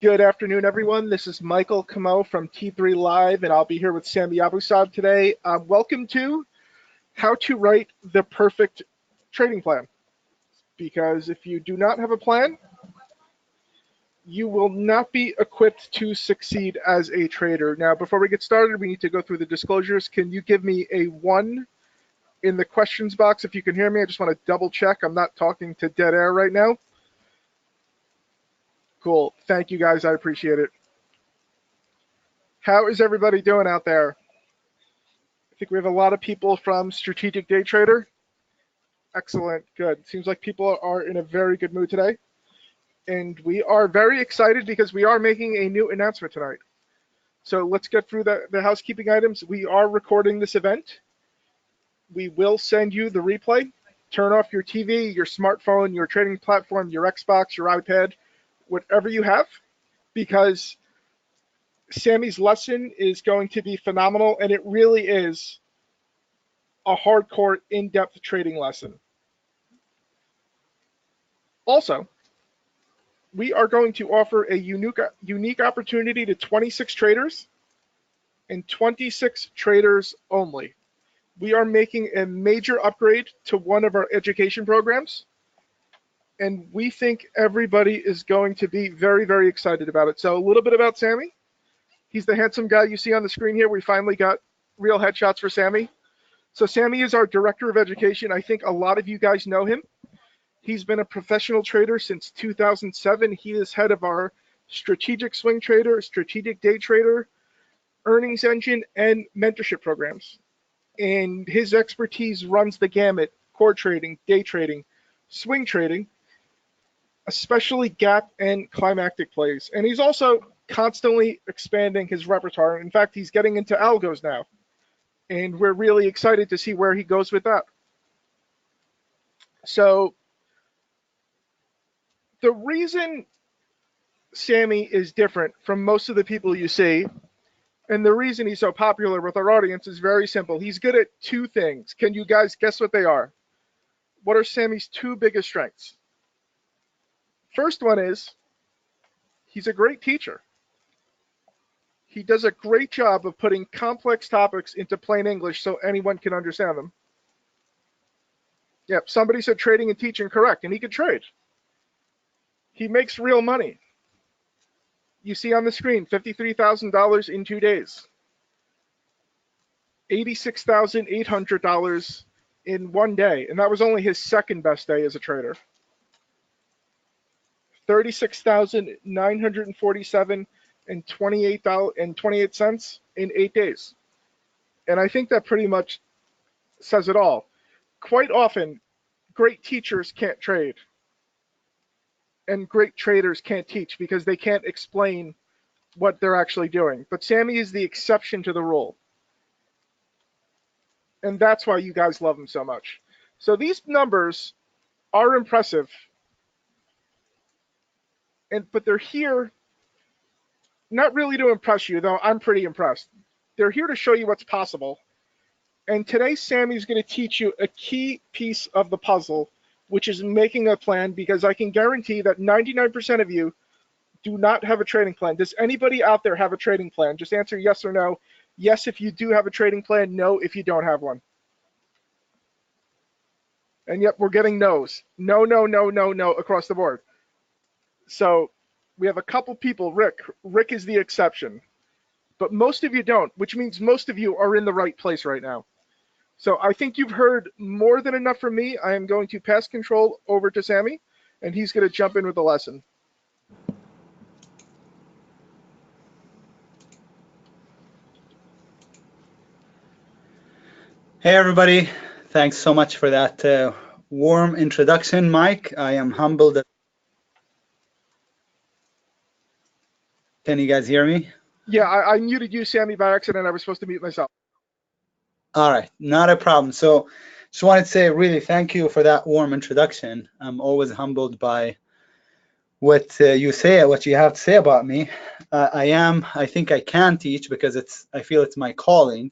Good afternoon, everyone. This is Michael Camo from T3 Live, and I'll be here with Sami Abusaad today. Welcome to How to Write the Perfect Trading Plan. Because if you do not have a plan, you will not be equipped to succeed as a trader. Now, before we get started, we need to go through the disclosures. Can you give me a 1 in the questions box if you can hear me? I just want to double check. I'm not talking to dead air right now. Cool. Thank you, guys. I appreciate it. How is everybody doing out there? I think we have a lot of people from Strategic Day Trader. Excellent. Good. Seems like people are in a very good mood today. And we are very excited because we are making a new announcement tonight. So let's get through the housekeeping items. We are recording this event. We will send you the replay. Turn off your TV, your smartphone, your trading platform, your Xbox, your iPad, whatever you have, because Sami's lesson is going to be phenomenal, and it really is a hardcore, in-depth trading lesson. Also, we are going to offer a unique opportunity to 26 traders and 26 traders only. We are making a major upgrade to one of our education programs, and we think everybody is going to be very, very excited about it. So a little bit about Sami. He's the handsome guy you see on the screen here. We finally got real headshots for Sami. So Sami is our Director of Education. I think a lot of you guys know him. He's been a professional trader since 2007. He is head of our Strategic Swing Trader, Strategic Day Trader, Earnings Engine, and mentorship programs. And his expertise runs the gamut: core trading, day trading, swing trading, especially gap and climactic plays. And he's also constantly expanding his repertoire. In fact, he's getting into algos now, and we're really excited to see where he goes with that. So the reason Sami is different from most of the people you see, and the reason he's so popular with our audience, is very simple. He's good at 2 things. Can you guys guess what they are? What are Sami's 2 biggest strengths? First one is he's a great teacher. He does a great job of putting complex topics into plain English so anyone can understand them. Yep, somebody said trading and teaching correct, and he could trade. He makes real money. You see on the screen, $53,000 in 2 days. $86,800 in 1 day, and that was only his second best day as a trader. $36,947 and 28 cents in 8 days. And I think that pretty much says it all. Quite often, great teachers can't trade, and great traders can't teach because they can't explain what they're actually doing. But Sami is the exception to the rule. And that's why you guys love him so much. So these numbers are impressive, but they're here not really to impress you, though I'm pretty impressed. They're here to show you what's possible. And today, Sami's going to teach you a key piece of the puzzle, which is making a plan, because I can guarantee that 99% of you do not have a trading plan. Does anybody out there have a trading plan? Just answer yes or no. Yes if you do have a trading plan, no if you don't have one. And yet we're getting no's. No, no, no, no, no across the board. So we have a couple people. Rick is the exception. But most of you don't, which means most of you are in the right place right now. So I think you've heard more than enough from me. I am going to pass control over to Sami, and he's going to jump in with the lesson. Hey, everybody. Thanks so much for that warm introduction, Mike. I am humbled. Can you guys hear me? Yeah, I muted you, Sami, by accident. I was supposed to mute myself. All right, not a problem. So just wanted to say really thank you for that warm introduction. I'm always humbled by what you say, what you have to say about me. I think I can teach because I feel it's my calling.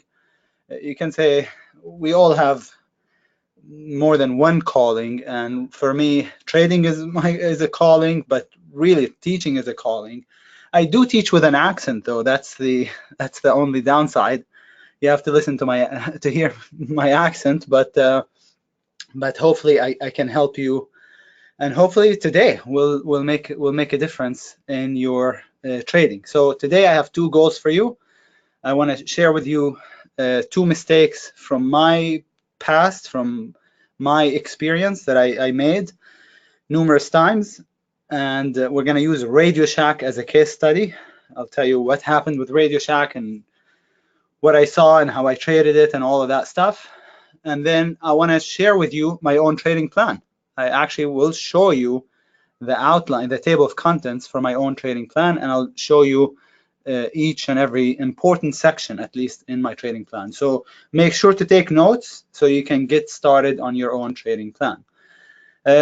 You can say we all have more than one calling, and for me, trading is a calling, but really teaching is a calling. I do teach with an accent, though. That's the only downside. You have to listen to hear my accent, but hopefully I can help you, and hopefully today will make a difference in your trading. So today I have two goals for you. I want to share with you two mistakes from my past, from my experience that I made numerous times, and we're going to use RadioShack as a case study. I'll tell you what happened with RadioShack and what I saw and how I traded it and all of that stuff. And then I want to share with you my own trading plan. I actually will show you the outline, the table of contents for my own trading plan, and I'll show you each and every important section, at least in my trading plan. So make sure to take notes so you can get started on your own trading plan.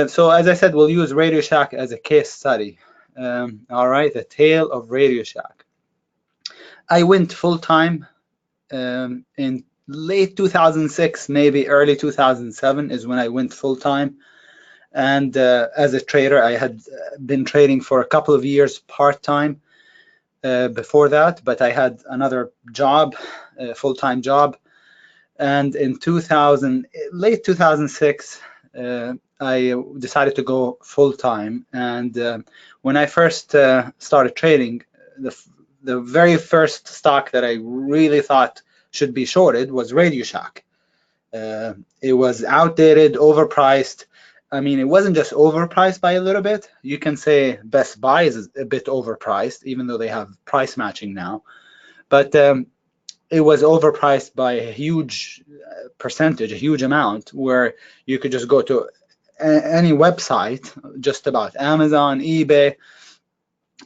So as I said, we'll use RadioShack as a case study. All right, the tale of RadioShack. I went full-time in late 2006, maybe early 2007 is when I went full-time. And as a trader, I had been trading for a couple of years part-time before that, but I had another job, a full-time job. And in late 2006, I decided to go full-time. And when I first started trading, the very first stock that I really thought should be shorted was RadioShack. It was outdated, overpriced. I mean, it wasn't just overpriced by a little bit. You can say Best Buy is a bit overpriced, even though they have price matching now. But it was overpriced by a huge percentage, a huge amount, where you could just go to any website, just about Amazon, eBay.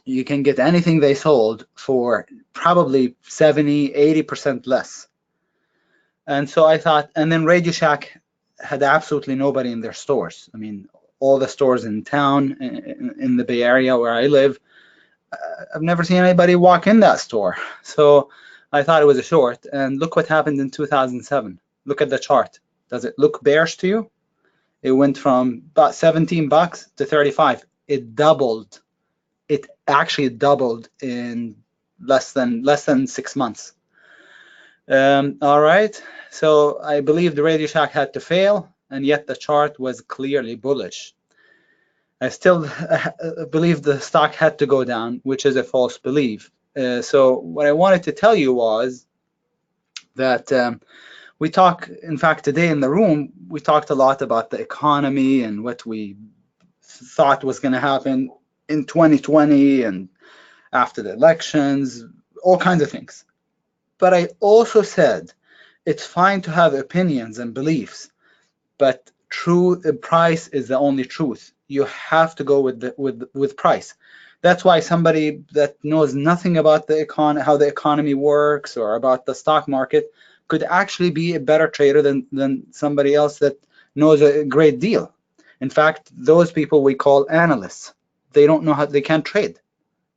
You can get anything they sold for probably 70, 80% less. And so I thought, and then RadioShack had absolutely nobody in their stores. I mean, all the stores in town, in the Bay Area where I live, I've never seen anybody walk in that store. So I thought it was a short, and look what happened in 2007. Look at the chart. Does it look bearish to you? It went from about $17 to 35. It doubled. It actually doubled in less than 6 months. All right, so I believe the RadioShack had to fail, and yet the chart was clearly bullish. I still believe the stock had to go down, which is a false belief. So what I wanted to tell you was that we talk, in fact, today in the room, we talked a lot about the economy and what we thought was going to happen in 2020 and after the elections, all kinds of things. But I also said it's fine to have opinions and beliefs, but price is the only truth. You have to go with price. That's why somebody that knows nothing about the how the economy works or about the stock market could actually be a better trader than somebody else that knows a great deal. In fact, those people we call analysts. They don't know how, they can't trade.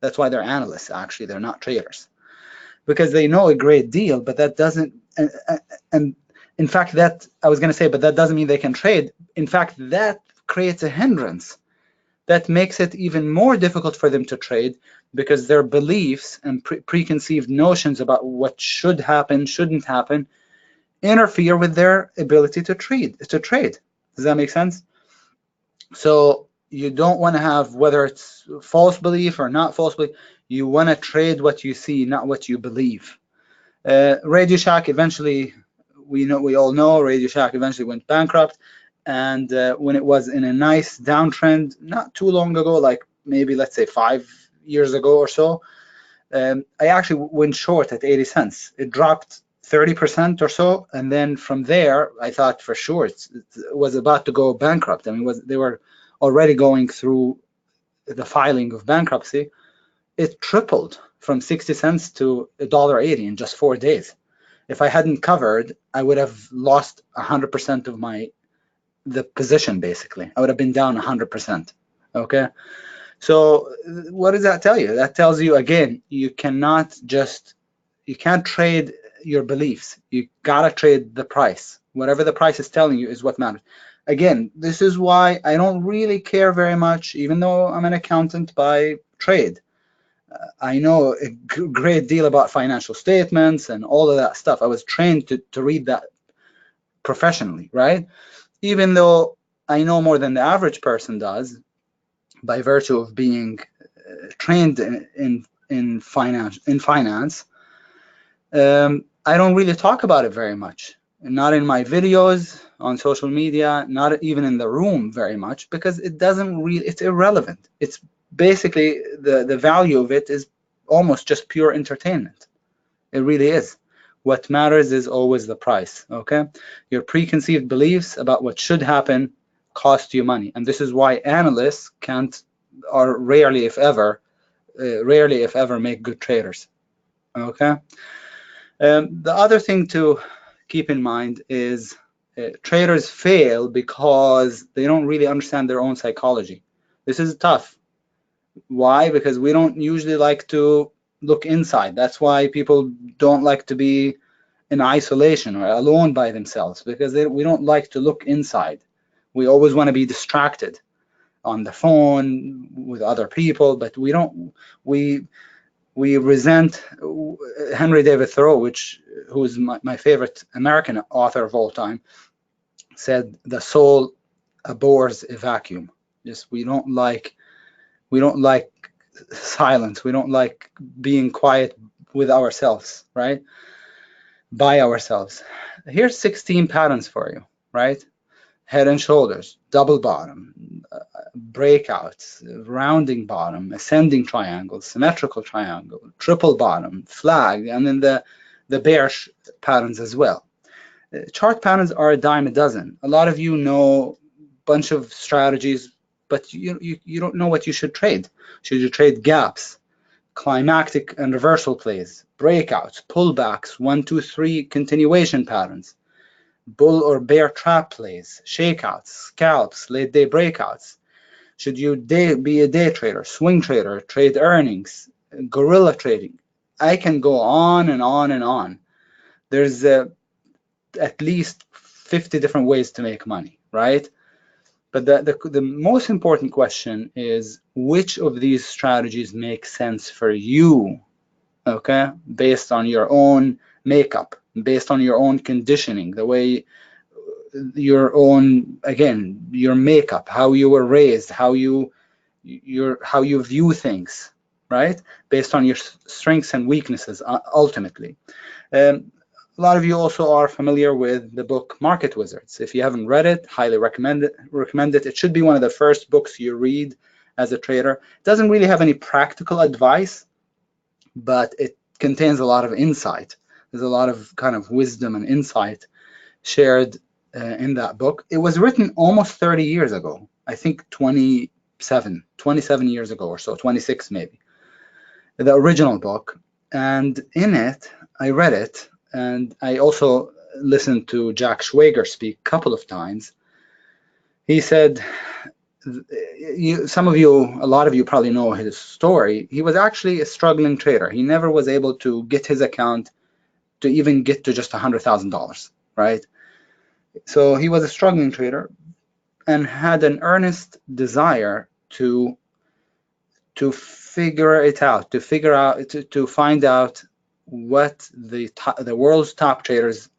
That's why they're analysts, actually. They're not traders. Because they know a great deal, but that doesn't, and in fact, that I was going to say, but that doesn't mean they can trade. In fact, that creates a hindrance. That makes it even more difficult for them to trade because their beliefs and preconceived notions about what should happen, shouldn't happen, interfere with their ability to trade. Does that make sense? So you don't want to have, whether it's false belief or not false belief, you want to trade what you see, not what you believe. RadioShack eventually, we all know RadioShack eventually went bankrupt. And when it was in a nice downtrend, not too long ago, like maybe let's say 5 years ago or so, I actually went short at 80 cents. It dropped 30% or so, and then from there, I thought for sure it was about to go bankrupt. I mean, they were already going through the filing of bankruptcy. It tripled from 60 cents to $1.80 in just 4 days. If I hadn't covered, I would have lost 100% of the position, basically. I would have been down 100%. Okay, so what does that tell you? That tells you, again, you can't trade your beliefs. You gotta trade the price. Whatever the price is telling you is what matters. Again, this is why I don't really care very much, even though I'm an accountant by trade. I know a great deal about financial statements and all of that stuff. I was trained to read that professionally, right? Even though I know more than the average person does by virtue of being trained in finance, I don't really talk about it very much. Not in my videos on social media, not even in the room very much, because it doesn't really, it's irrelevant. It's basically the value of it is almost just pure entertainment. It really is. What matters is always the price, okay? Your preconceived beliefs about what should happen cost you money. And this is why analysts can't, or rarely if ever make good traders, okay? The other thing to keep in mind is traders fail because they don't really understand their own psychology. This is tough. Why? Because we don't usually like to look inside. That's why people don't like to be in isolation or alone by themselves, because we don't like to look inside. We always want to be distracted on the phone with other people, but we resent Henry David Thoreau, who is my favorite American author of all time, said the soul abhors a vacuum. Just we don't like silence. We don't like being quiet with ourselves, right? By ourselves. Here's 16 patterns for you, right? Head and shoulders, double bottom, breakouts, rounding bottom, ascending triangle, symmetrical triangle, triple bottom, flag, and then the bear patterns as well. Chart patterns are a dime a dozen. A lot of you know a bunch of strategies, but you don't know what you should trade. Should you trade gaps, climactic and reversal plays, breakouts, pullbacks, 1, 2, 3 continuation patterns, bull or bear trap plays, shakeouts, scalps, late day breakouts? Should you be a day trader, swing trader, trade earnings, guerrilla trading? I can go on and on and on. There's at least 50 different ways to make money, right? But the most important question is, which of these strategies make sense for you, okay? Based on your own makeup, based on your own conditioning, the way your own, again, your makeup, how you were raised, how you view things, right? Based on your strengths and weaknesses, ultimately. A lot of you also are familiar with the book Market Wizards. If you haven't read it, highly recommend it. It should be one of the first books you read as a trader. It doesn't really have any practical advice, but it contains a lot of insight. There's a lot of kind of wisdom and insight shared in that book. It was written almost 30 years ago. I think 27 years ago or so, 26 maybe. The original book. And in it, I read it, and I also listened to Jack Schwager speak a couple of times. He said, a lot of you probably know his story. He was actually a struggling trader. He never was able to get his account to even get to just $100,000, right? So he was a struggling trader and had an earnest desire to figure it out, to find out what the world's top traders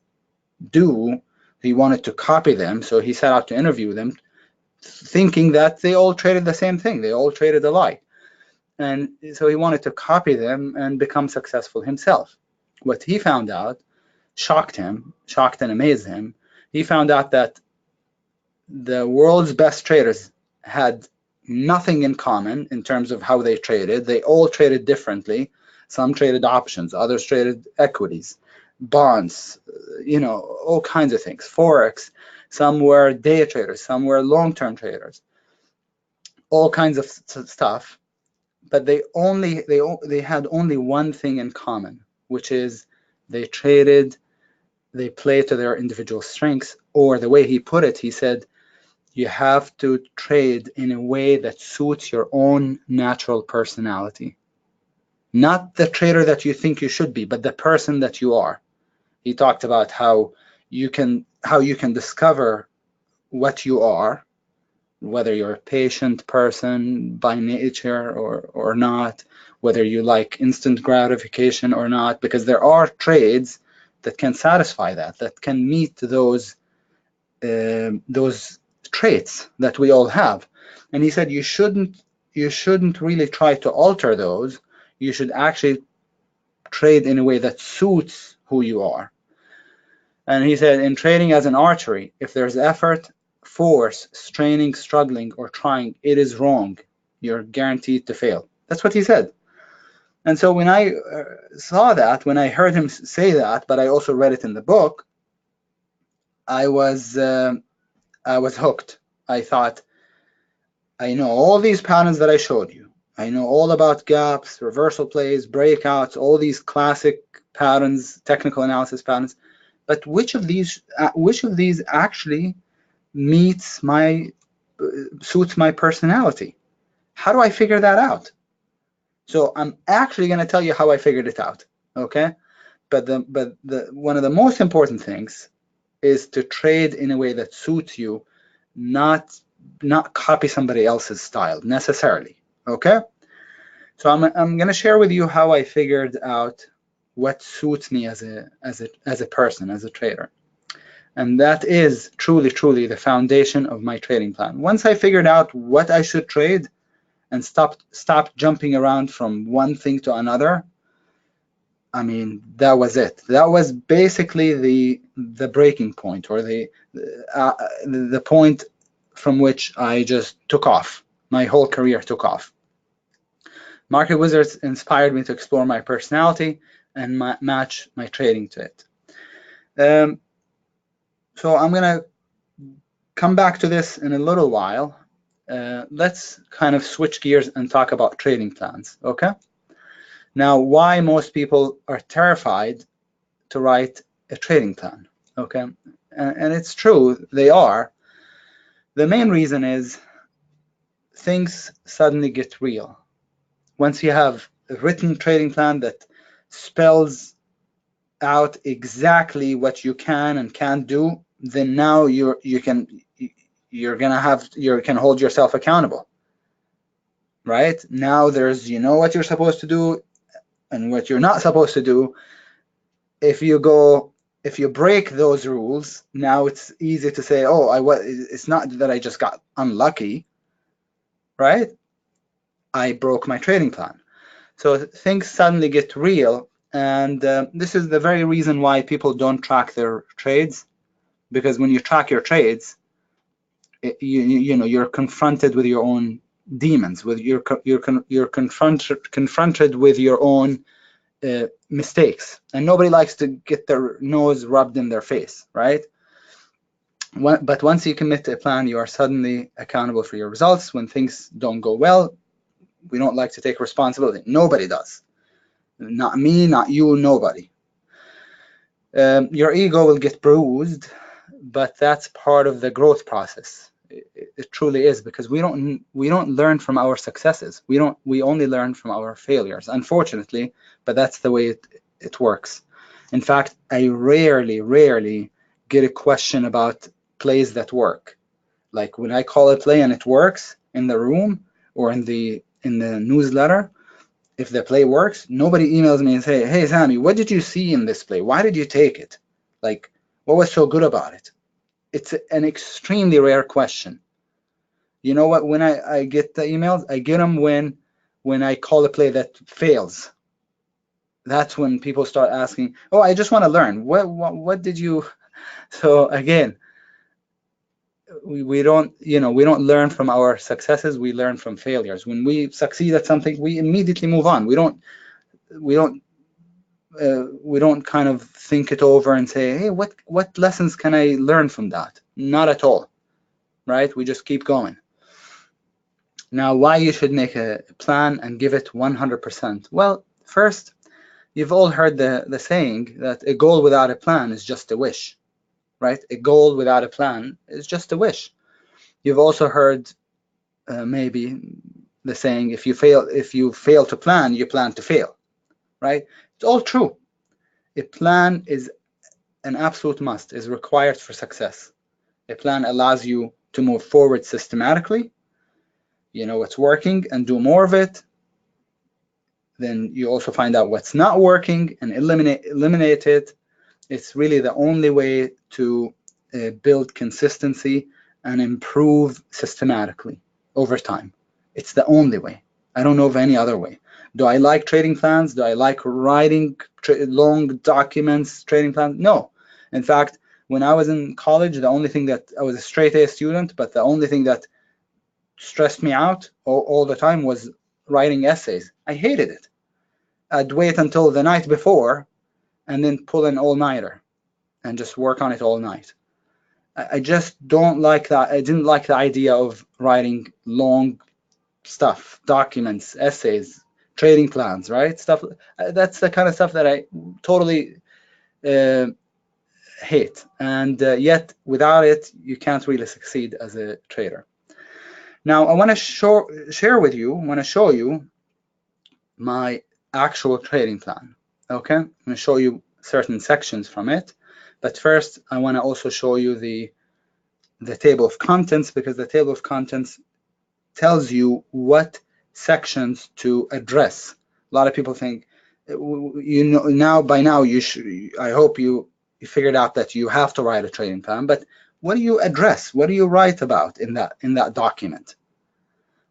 do. He wanted to copy them, so he set out to interview them, thinking that they all traded the same thing. They all traded alike. And so he wanted to copy them and become successful himself. What he found out shocked and amazed him. He found out that the world's best traders had nothing in common in terms of how they traded. They all traded differently. Some traded options, others traded equities, bonds, all kinds of things, forex. Some were day traders, some were long-term traders, all kinds of stuff. But they had only one thing in common, which is they played to their individual strengths, or the way he put it, he said, you have to trade in a way that suits your own natural personality. Not the trader that you think you should be, but the person that you are. He talked about how you can discover what you are whether you're a patient person by nature or not, whether you like instant gratification or not, because there are trades that can satisfy that can meet those traits that we all have. And he said you shouldn't really try to alter those. You should actually trade in a way that suits who you are. And he said, in trading as an archery, if there's effort, force, straining, struggling, or trying, it is wrong. You're guaranteed to fail. That's what he said. And so when I saw that, when I heard him say that, but I also read it in the book, I was hooked. I thought, I know all these patterns that I showed you. I know all about gaps, reversal plays, breakouts, all these classic patterns, technical analysis patterns. But which of these actually suits my personality? How do I figure that out? So I'm actually going to tell you how I figured it out. Okay, but one of the most important things is to trade in a way that suits you, not copy somebody else's style necessarily. Okay, so I'm going to share with you how I figured out what suits me as a person, as a trader. And that is truly the foundation of my trading plan. Once I figured out what I should trade and stopped jumping around from one thing to another, I mean, that was it. That was basically the breaking point, or the point from which I just took off. My whole career took off. Market Wizards inspired me to explore my personality and match my trading to it. So I'm going to come back to this in a little while. Let's kind of switch gears and talk about trading plans, okay? Now, why most people are terrified to write a trading plan, okay? And it's true, they are. The main reason is things suddenly get real. Once you have a written trading plan that spells out exactly what you can and can't do, then now you can hold yourself accountable, right? Now there's, you know what you're supposed to do and what you're not supposed to do. If you break those rules, now it's easy to say, oh, it's not that I just got unlucky, right? I broke my trading plan. So things suddenly get real, and this is the very reason why people don't track their trades, because when you track your trades, you're confronted with your own demons, you're confronted with your own mistakes, and nobody likes to get their nose rubbed in their face, right? But once you commit to a plan, you are suddenly accountable for your results. When things don't go well, we don't like to take responsibility. Nobody does. Not me, not you, nobody. Your ego will get bruised, but that's part of the growth process. It truly is, because we don't learn from our successes. We only learn from our failures, unfortunately, but that's the way it works. In fact, I rarely get a question about plays that work. Like when I call a play and it works in the room or in the newsletter, if the play works, nobody emails me and say, hey, Sami, what did you see in this play? Why did you take it? Like, what was so good about it? It's an extremely rare question. You know what? When I get the emails, I get them when I call a play that fails. That's when people start asking, oh, I just want to learn. What did you? So again, we don't learn from our successes. We learn from failures. When we succeed at something, we immediately move on. We don't kind of think it over and say, hey, what lessons can I learn from that? Not at all, right? We just keep going. Now, why you should make a plan and give it 100%? Well, first, you've all heard the saying that a goal without a plan is just a wish, right? A goal without a plan is just a wish. You've also heard maybe the saying, if you fail to plan, you plan to fail, right? It's all true. A plan is an absolute must, is required for success. A plan allows you to move forward systematically, you know what's working and do more of it. Then you also find out what's not working and eliminate it. It's really the only way to build consistency and improve systematically over time. It's the only way. I don't know of any other way. Do I like trading plans? Do I like writing long documents, trading plans? No. In fact, when I was in college, the only thing that I was a straight A student, but the only thing that stressed me out all the time was writing essays. I hated it. I'd wait until the night before and then pull an all-nighter and just work on it all night. I just don't like that. I didn't like the idea of writing long stuff, documents, essays, trading plans, right? Stuff. That's the kind of stuff that I totally hate. And yet, without it, you can't really succeed as a trader. Now, I want to share with you, want to show you my actual trading plan. Okay, I'm going to show you certain sections from it. But first, I want to also show you the table of contents, because the table of contents tells you what sections to address. A lot of people think, you know, by now you should. I hope you figured out that you have to write a trading plan. But what do you address? What do you write about in that document?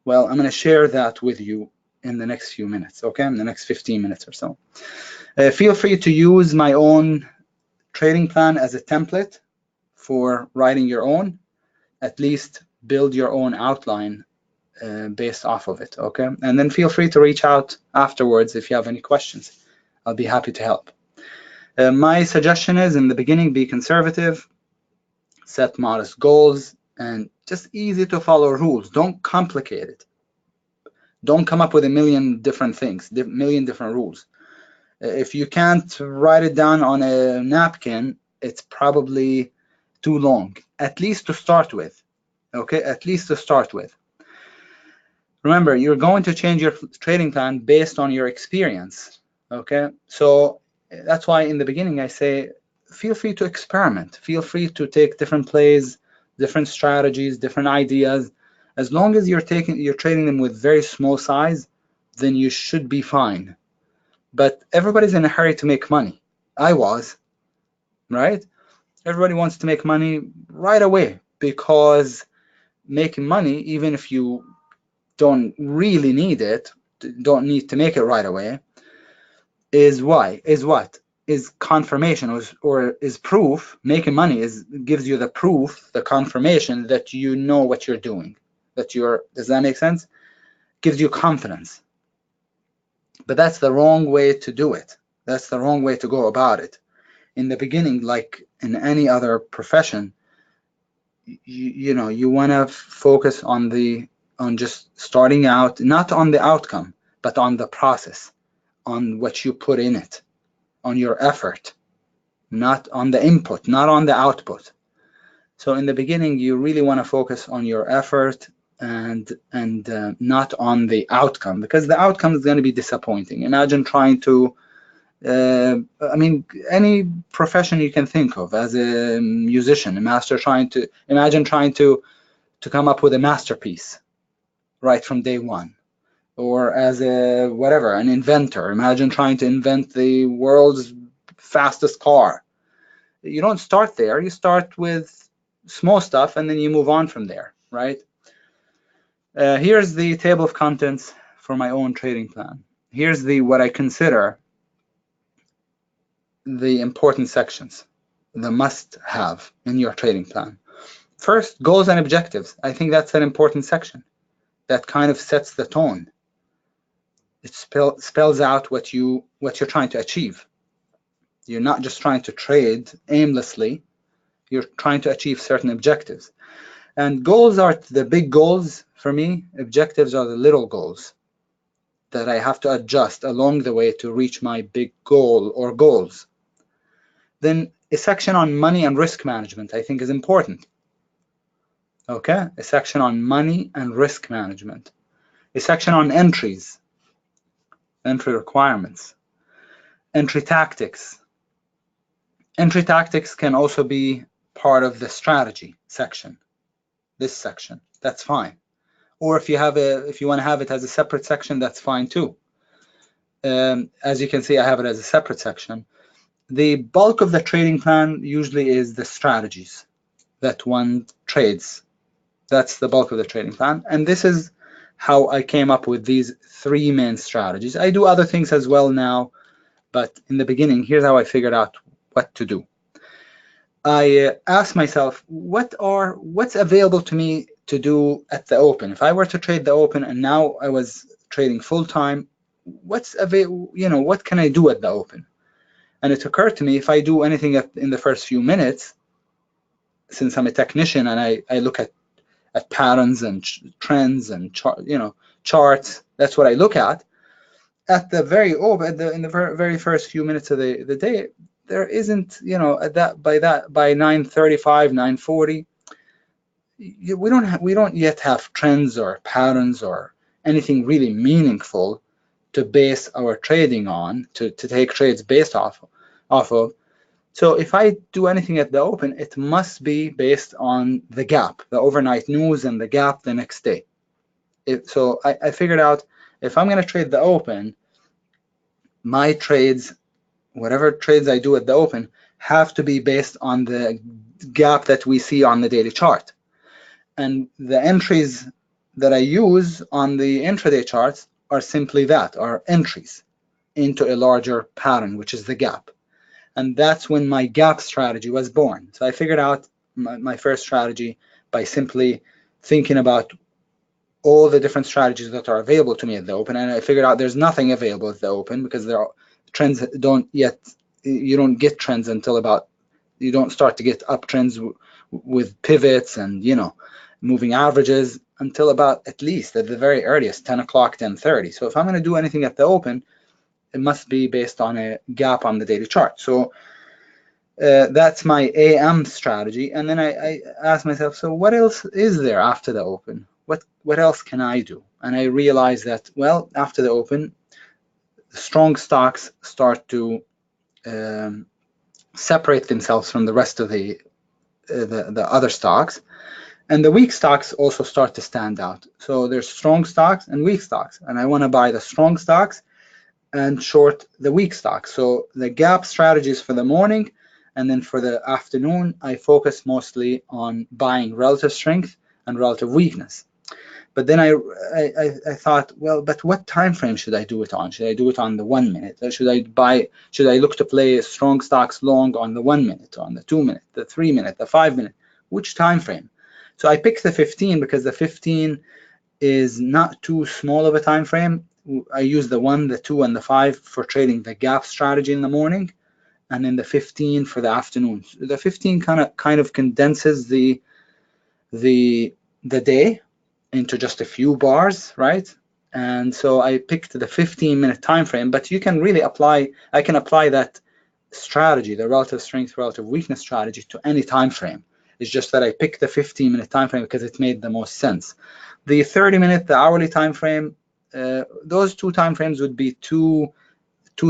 Well, I'm going to share that with you in the next few minutes. Okay, in the next 15 minutes or so. Feel free to use my own trading plan as a template for writing your own. At least build your own outline based off of it, okay? And then feel free to reach out afterwards if you have any questions. I'll be happy to help. My suggestion is, in the beginning, be conservative, set modest goals, and just easy to follow rules. Don't complicate it. Don't come up with a million different things, million different rules. If you can't write it down on a napkin, it's probably too long, at least to start with. Okay, at least to start with. Remember, you're going to change your trading plan based on your experience. Okay, so that's why in the beginning I say, feel free to experiment. Feel free to take different plays, different strategies, different ideas. As long as you're trading them with very small size, then you should be fine. But everybody's in a hurry to make money. I was, right? Everybody wants to make money right away, because making money, even if you don't really need it, don't need to make it right away, is what? Is confirmation, or is proof. Making money gives you the proof, the confirmation that you know what you're doing, does that make sense? Gives you confidence. But that's the wrong way to do it. That's the wrong way to go about it. In the beginning, like in any other profession, you know, you want to focus on just starting out, not on the outcome, but on the process, on what you put in it, on your effort, not on the input, not on the output. So in the beginning, you really want to focus on your effort and not on the outcome, because the outcome is going to be disappointing. Imagine trying to I mean, any profession you can think of, as a musician, imagine trying to come up with a masterpiece right from day one. Or as a whatever, an inventor, imagine trying to invent the world's fastest car. You don't start there. You start with small stuff and then you move on from there, right? Here's the table of contents for my own trading plan. Here's what I consider the important sections, the must-have in your trading plan. First, goals and objectives. I think that's an important section that kind of sets the tone. It spells out what you're trying to achieve. You're not just trying to trade aimlessly. You're trying to achieve certain objectives. And goals are the big goals for me. Objectives are the little goals that I have to adjust along the way to reach my big goal or goals. Then a section on money and risk management I think is important. Okay, a section on money and risk management. A section on entries, entry requirements, entry tactics. Entry tactics can also be part of the strategy section. this section, that's fine. Or if you want to have it as a separate section, that's fine too. As you can see, I have it as a separate section. The bulk of the trading plan usually is the strategies that one trades. That's the bulk of the trading plan. And this is how I came up with these 3 main strategies. I do other things as well now, but in the beginning, here's how I figured out what to do. I asked myself, what's available to me to do at the open? If I were to trade the open and now I was trading full time, what can I do at the open? And it occurred to me, if I do anything in the first few minutes, since I'm a technician and I look at patterns and trends and charts, that's what I look at. At the very in the very first few minutes of the day, there isn't, by 9:35, 9:40, we don't yet have trends or patterns or anything really meaningful to base our trading on, to take trades based off of. So if I do anything at the open, it must be based on the gap, the overnight news and the gap the next day. So I figured out, if I'm going to trade the open, my trades, whatever trades I do at the open, have to be based on the gap that we see on the daily chart. And the entries that I use on the intraday charts are simply that, are entries into a larger pattern, which is the gap. And that's when my gap strategy was born. So I figured out my first strategy by simply thinking about all the different strategies that are available to me at the open. And I figured out there's nothing available at the open, because there are trends you don't get trends until you don't start to get uptrends with pivots and, moving averages until about, at least at the very earliest, 10 o'clock, 10:30. So if I'm going to do anything at the open, it must be based on a gap on the daily chart. So that's my AM strategy. And then I asked myself, so what else is there after the open? What else can I do? And I realized that, well, after the open, strong stocks start to separate themselves from the rest of the other stocks, and the weak stocks also start to stand out. So there's strong stocks and weak stocks, and I want to buy the strong stocks and short the weak stocks. So the gap strategies for the morning, and then for the afternoon, I focus mostly on buying relative strength and relative weakness. But then I thought, well, but what time frame should I do it on? Should I do it on the 1 minute? Should I look to play strong stocks long on the 1 minute, on the 2 minute, the 3 minute, the 5 minute? Which time frame? So I picked the 15 because the 15 is not too small of a time frame. I use the 1, the 2, and the 5 for trading the gap strategy in the morning, and then the 15 for the afternoon. The 15 kind of condenses the day into just a few bars, right? And so I picked the 15-minute time frame, but you can really I can apply that strategy, the relative strength, relative weakness strategy, to any time frame. It's just that I picked the 15-minute time frame because it made the most sense. The 30-minute, the hourly time frame, those two time frames would be too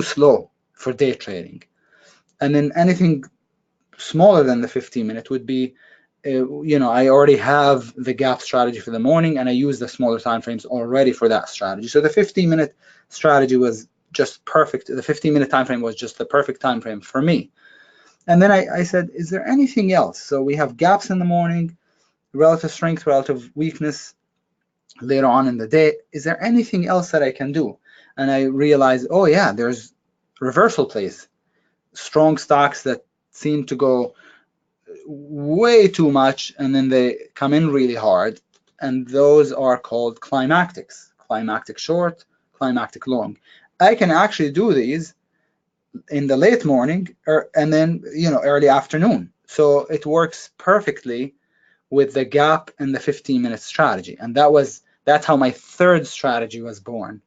slow for day trading. And then anything smaller than the 15-minute would be, I already have the gap strategy for the morning, and I use the smaller time frames already for that strategy. So the 15-minute strategy was just perfect. The 15-minute time frame was just the perfect time frame for me. And then I said, is there anything else? So we have gaps in the morning, relative strength, relative weakness later on in the day. Is there anything else that I can do? And I realized, oh yeah, there's reversal plays, strong stocks that seem to go way too much and then they come in really hard, and those are called climactics, climactic short, climactic long. I can actually do these in the late morning and then early afternoon. So it works perfectly with the gap and the 15-minute strategy, and that's how my third strategy was born.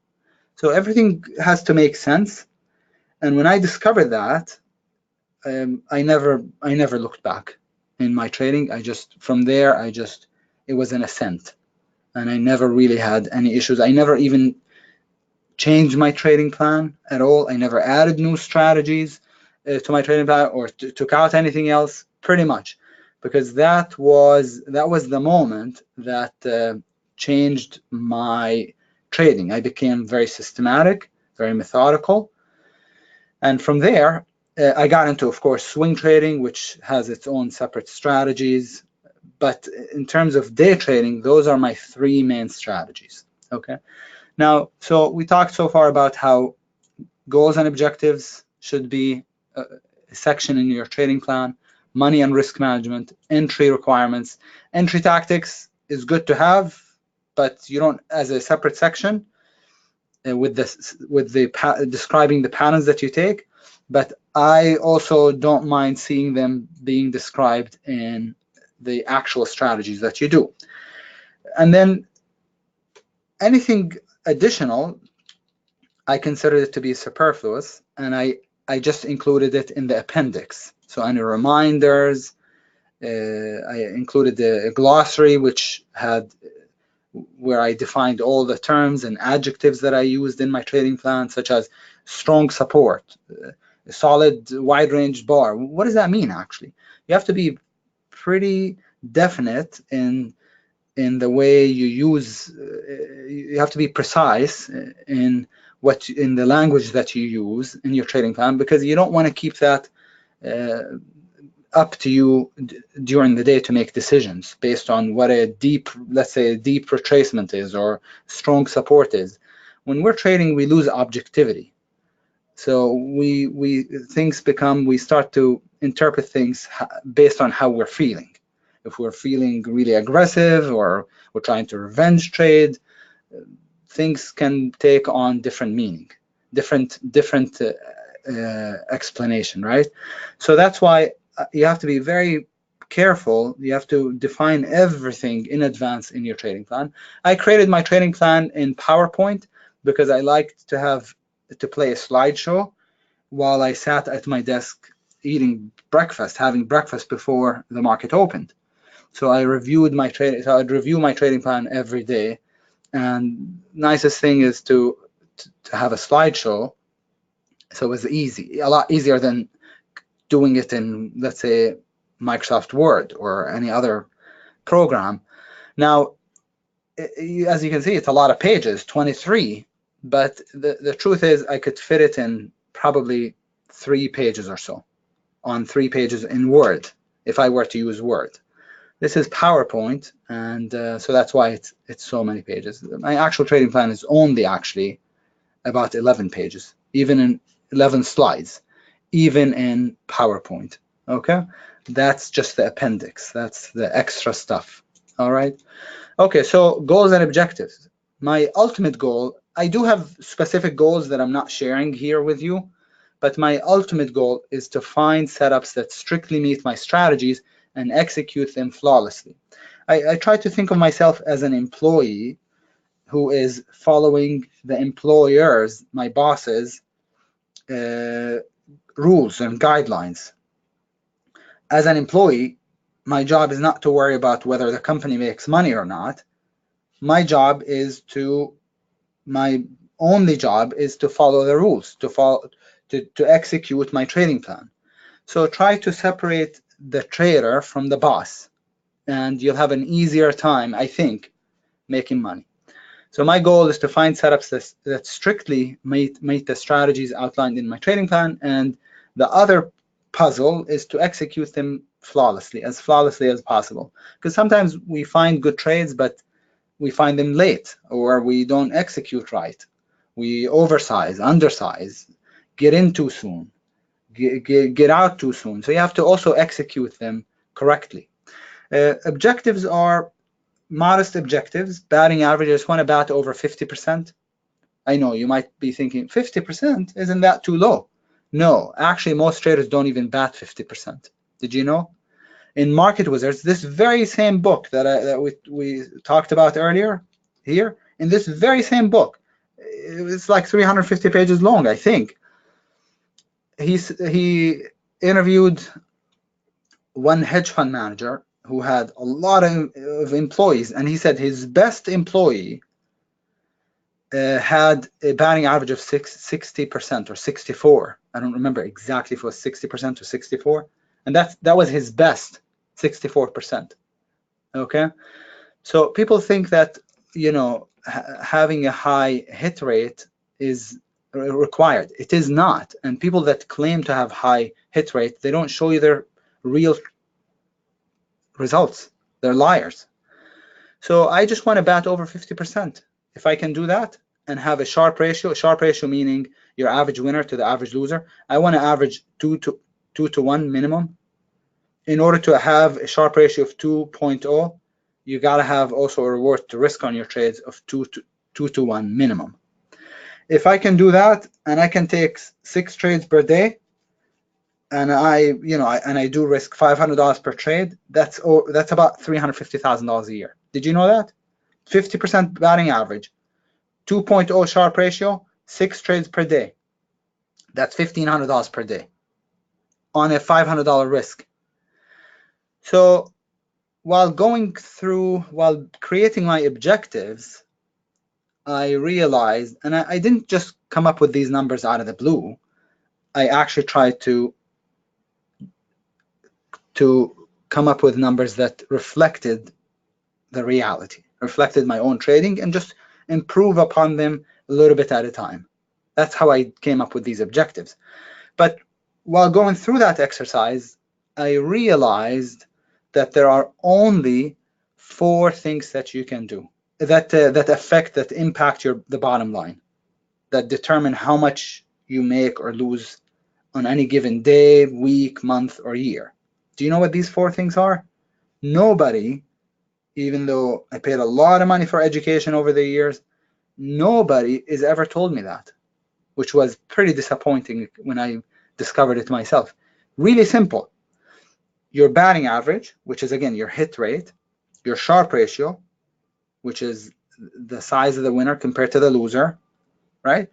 So everything has to make sense, and when I discovered that, I never looked back in my trading. From there it was an ascent, and I never really had any issues. I never even changed my trading plan at all. I never added new strategies to my trading plan or took out anything else. Pretty much because that was the moment that changed my trading. I became very systematic, very methodical, and from there I got into, of course, swing trading, which has its own separate strategies. But in terms of day trading, those are my three main strategies. Okay. Now, so we talked so far about how goals and objectives should be a section in your trading plan, money and risk management, entry requirements. Entry tactics is good to have, but you don't, as a separate section with describing the patterns that you take. But I also don't mind seeing them being described in the actual strategies that you do. And then anything additional, I consider it to be superfluous, and I just included it in the appendix. So any reminders, I included a glossary where I defined all the terms and adjectives that I used in my trading plan, such as strong support, a solid wide range bar. What does that mean, actually? You have to be pretty definite in the way you use. You have to be precise in the language that you use in your trading plan, because you don't want to keep that up to you during the day to make decisions based on what let's say a deep retracement is or strong support is. When we're trading, we lose objectivity. So we start to interpret things based on how we're feeling. If we're feeling really aggressive or we're trying to revenge trade, things can take on different meaning, different explanation, right? So that's why you have to be very careful. You have to define everything in advance in your trading plan. I created my trading plan in PowerPoint because I liked to play a slideshow while I sat at my desk having breakfast before the market opened. So I'd review my trading plan every day. And nicest thing is to have a slideshow. So it was a lot easier than doing it in, let's say, Microsoft Word or any other program. Now, as you can see, it's a lot of pages, 23, but the truth is I could fit it in probably 3 pages or so, on 3 pages in Word, if I were to use Word. This is PowerPoint, and so that's why it's so many pages. My actual trading plan is only actually about 11 pages, even in 11 slides, even in PowerPoint. Okay, that's just the appendix. That's the extra stuff. All right. Okay, so goals and objectives. My ultimate goal, I do have specific goals that I'm not sharing here with you, but my ultimate goal is to find setups that strictly meet my strategies and execute them flawlessly. I try to think of myself as an employee who is following the employer's, my boss's, rules and guidelines. As an employee, my job is not to worry about whether the company makes money or not. My only job is to follow the rules, to execute my trading plan. So try to separate the trader from the boss, and you'll have an easier time, I think, making money. So my goal is to find setups that strictly meet the strategies outlined in my trading plan, and the other puzzle is to execute them flawlessly as possible. Because sometimes we find good trades, but we find them late, or we don't execute right. We oversize, undersize, get in too soon, get out too soon. So you have to also execute them correctly. Objectives are modest objectives. Batting average, I just want to bat over 50%. I know you might be thinking 50%, isn't that too low? No, actually most traders don't even bat 50%. Did you know? In Market Wizards, this very same book that we talked about earlier here, in this very same book, it's like 350 pages long, I think. He interviewed one hedge fund manager who had a lot of employees, and he said his best employee had a batting average of 60% or 64. I don't remember exactly if it was 60% or 64, and that was his best. 64%. Okay, so people think that, you know, having a high hit rate is required. It is not. And people that claim to have high hit rate, they don't show you their real results. They're liars. So I just want to bat over 50%. If I can do that and have a Sharpe ratio meaning your average winner to the average loser, I want to average 2 to 1 minimum. In order to have a Sharpe ratio of 2.0, you got to have also a reward to risk on your trades of 2 to 1 minimum. If I can do that and I can take 6 trades per day, and I do risk $500 per trade, that's about $350,000 a year. Did you know that? 50% batting average, 2.0 Sharpe ratio, 6 trades per day. That's $1,500 per day on a $500 risk. So while creating my objectives, I realized, and I didn't just come up with these numbers out of the blue. I actually tried to come up with numbers that reflected the reality, reflected my own trading, and just improve upon them a little bit at a time. That's how I came up with these objectives. But while going through that exercise, I realized that there are only 4 things that you can do that impact the bottom line, that determine how much you make or lose on any given day, week, month, or year. Do you know what these 4 things are? Nobody, even though I paid a lot of money for education over the years, nobody has ever told me that, which was pretty disappointing when I discovered it myself. Really simple. Your batting average, which is again your hit rate, your Sharpe ratio, which is the size of the winner compared to the loser, right?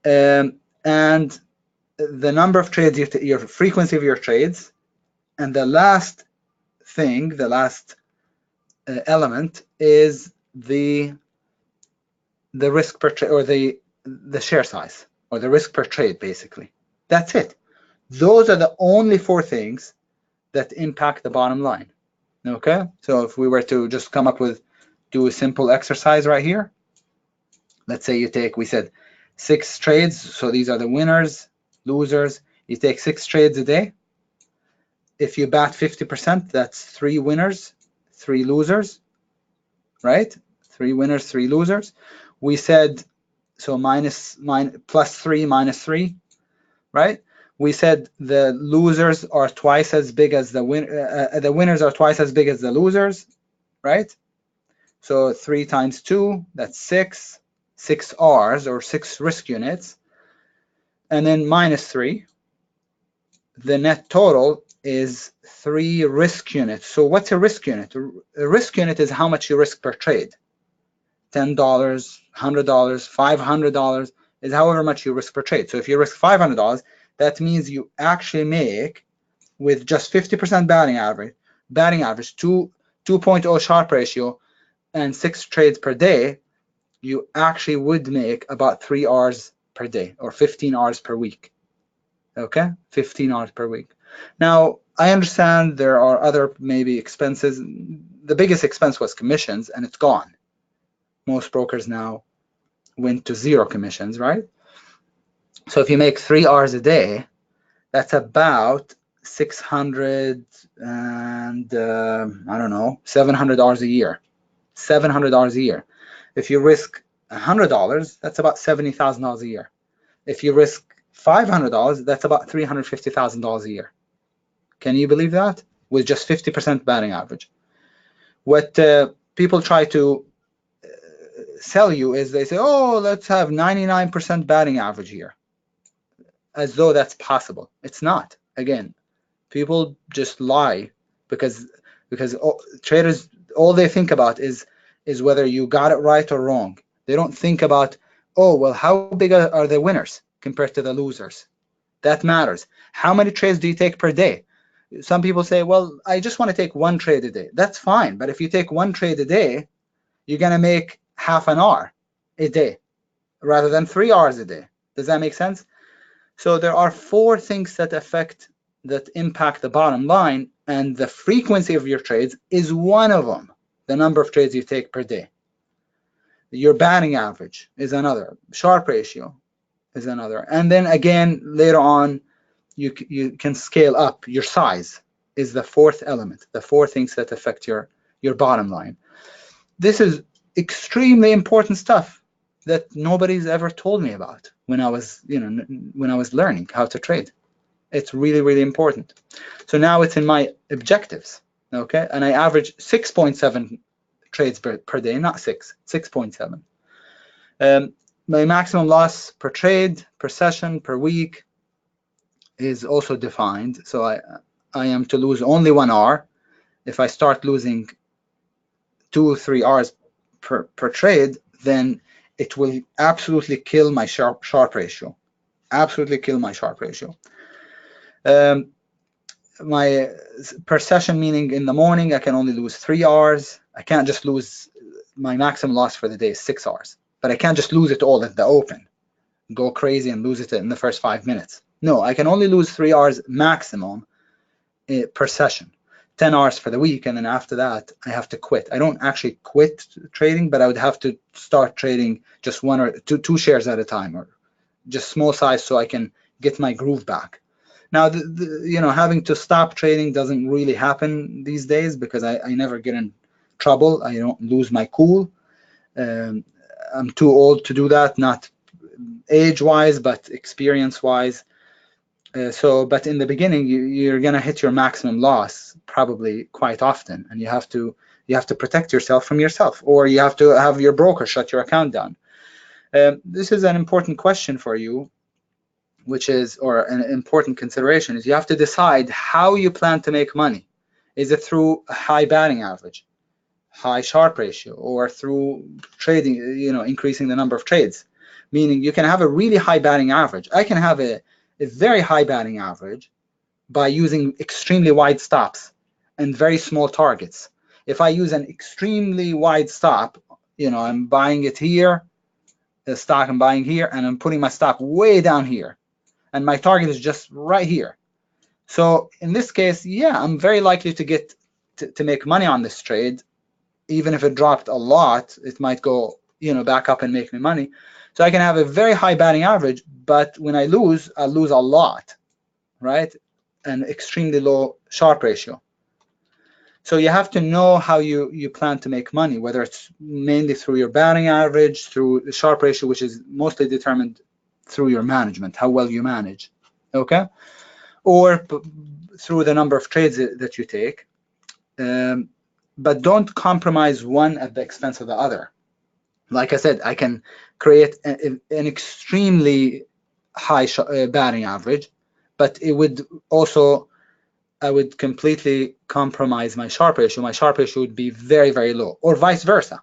And the number of trades, your frequency of your trades, and the last thing, the last element is the risk per trade, or the share size, or the risk per trade, basically. That's it. Those are the only 4 things that impact the bottom line. Okay, so if we were to just do a simple exercise right here, let's say we said 6 trades, so these are the winners, losers. You take 6 trades a day. If you bat 50%, that's 3 winners, 3 losers, right? 3 winners, 3 losers. We said, so plus 3 minus 3, right? We said the losers are twice as big as the winners are twice as big as the losers, right? So 3 times 2, that's 6 R's, or 6 risk units, and then minus 3. The net total is 3 risk units. So what's a risk unit? A risk unit is how much you risk per trade. $10, $100, $500 is however much you risk per trade. So if you risk $500, that means you actually make, with just 50% batting average, 2.0 Sharpe ratio, and 6 trades per day, you actually would make about 3 R's per day, or 15 R's per week. Okay, 15 R's per week. Now, I understand there are other maybe expenses. The biggest expense was commissions, and it's gone. Most brokers now went to 0 commissions, right? So if you make 3 R's a day, that's about 600 and I don't know, $700 a year. $700 a year. If you risk $100, that's about $70,000 a year. If you risk $500, that's about $350,000 a year. Can you believe that? With just 50% batting average. What people try to sell you is, they say, oh, let's have 99% batting average here, as though that's possible. It's not. Again, people just lie because traders, all they think about is whether you got it right or wrong. They don't think about, oh, well, how big are the winners compared to the losers? That matters. How many trades do you take per day? Some people say, well, I just want to take 1 trade a day. That's fine. But if you take 1 trade a day, you're going to make half an hour a day rather than 3 hours a day. Does that make sense? So there are 4 things that affect that impact the bottom line, and the frequency of your trades is one of them. The number of trades you take per day. Your batting average is another. Sharp ratio is another. And then again, later on, you can scale up. Your size is the fourth element, the four things that affect your bottom line. This is extremely important stuff that nobody's ever told me about when I was, when I was learning how to trade. It's really, really important. So now it's in my objectives, okay? And I average 6.7 trades per day, not 6.7. My maximum loss per trade, per session, per week is also defined. So I am to lose only 1 hour. If I start losing 2 or 3 hours per trade, then it will absolutely kill my sharp ratio. Absolutely kill my sharp ratio. My per session, meaning in the morning, I can only lose 3 hours. I can't just lose, my maximum loss for the day is 6 hours. But I can't just lose it all at the open, go crazy and lose it in the first 5 minutes. No, I can only lose 3 hours maximum per session. 10 hours for the week, and then after that I have to quit. I don't actually quit trading, but I would have to start trading just 1 or 2 shares at a time, or just small size, so I can get my groove back. Now, having to stop trading doesn't really happen these days because I never get in trouble. I don't lose my cool. I'm too old to do that, not age-wise, but experience-wise. But in the beginning, you're gonna hit your maximum loss probably quite often, and you have to protect yourself from yourself, or you have to have your broker shut your account down. This is an important question for you, which is, or an important consideration, is you have to decide how you plan to make money. Is it through a high batting average, high sharp ratio, or through trading, increasing the number of trades? Meaning you can have a really high batting average. I can have a very high batting average by using extremely wide stops and very small targets. If I use an extremely wide stop, I'm buying it here, the stock I'm buying here, and I'm putting my stop way down here, and my target is just right here. So in this case, yeah, I'm very likely to get to make money on this trade. Even if it dropped a lot, it might go back up and make me money. So I can have a very high batting average, but when I lose, I'll lose a lot, right? An extremely low sharp ratio. So you have to know how you plan to make money, whether it's mainly through your batting average, through the sharp ratio, which is mostly determined through your management, how well you manage, okay? Or through the number of trades that you take. But don't compromise one at the expense of the other. Like I said, I can create an extremely high batting average, but it would also, I would completely compromise my sharp ratio. My sharp ratio would be very, very low, or vice versa.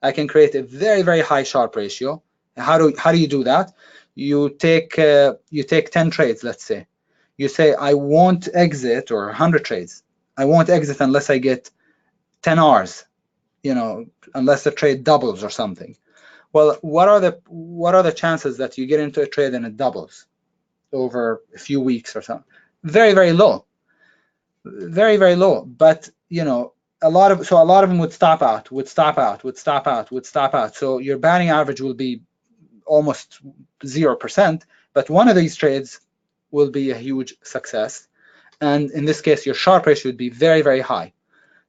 I can create a very, very high sharp ratio. How do you do that? You take 10 trades, let's say. You say, I won't exit, or 100 trades. I won't exit unless I get 10 Rs, unless the trade doubles or something. Well, what are the chances that you get into a trade and it doubles over a few weeks or something? Very, very low. Very, very low. But a lot of them would stop out. So your batting average will be almost 0%, but one of these trades will be a huge success. And in this case, your sharp ratio would be very, very high.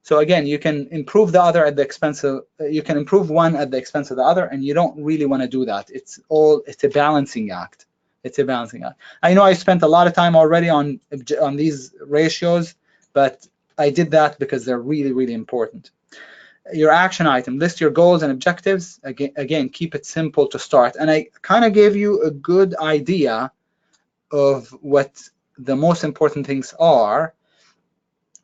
So again, you can improve the other at the expense of, you can improve one at the expense of the other, and you don't really want to do that. It's a balancing act. It's a balancing act. I know I spent a lot of time already on these ratios, but I did that because they're really, really important. Your action item, list your goals and objectives. Again, keep it simple to start. And I kind of gave you a good idea of what the most important things are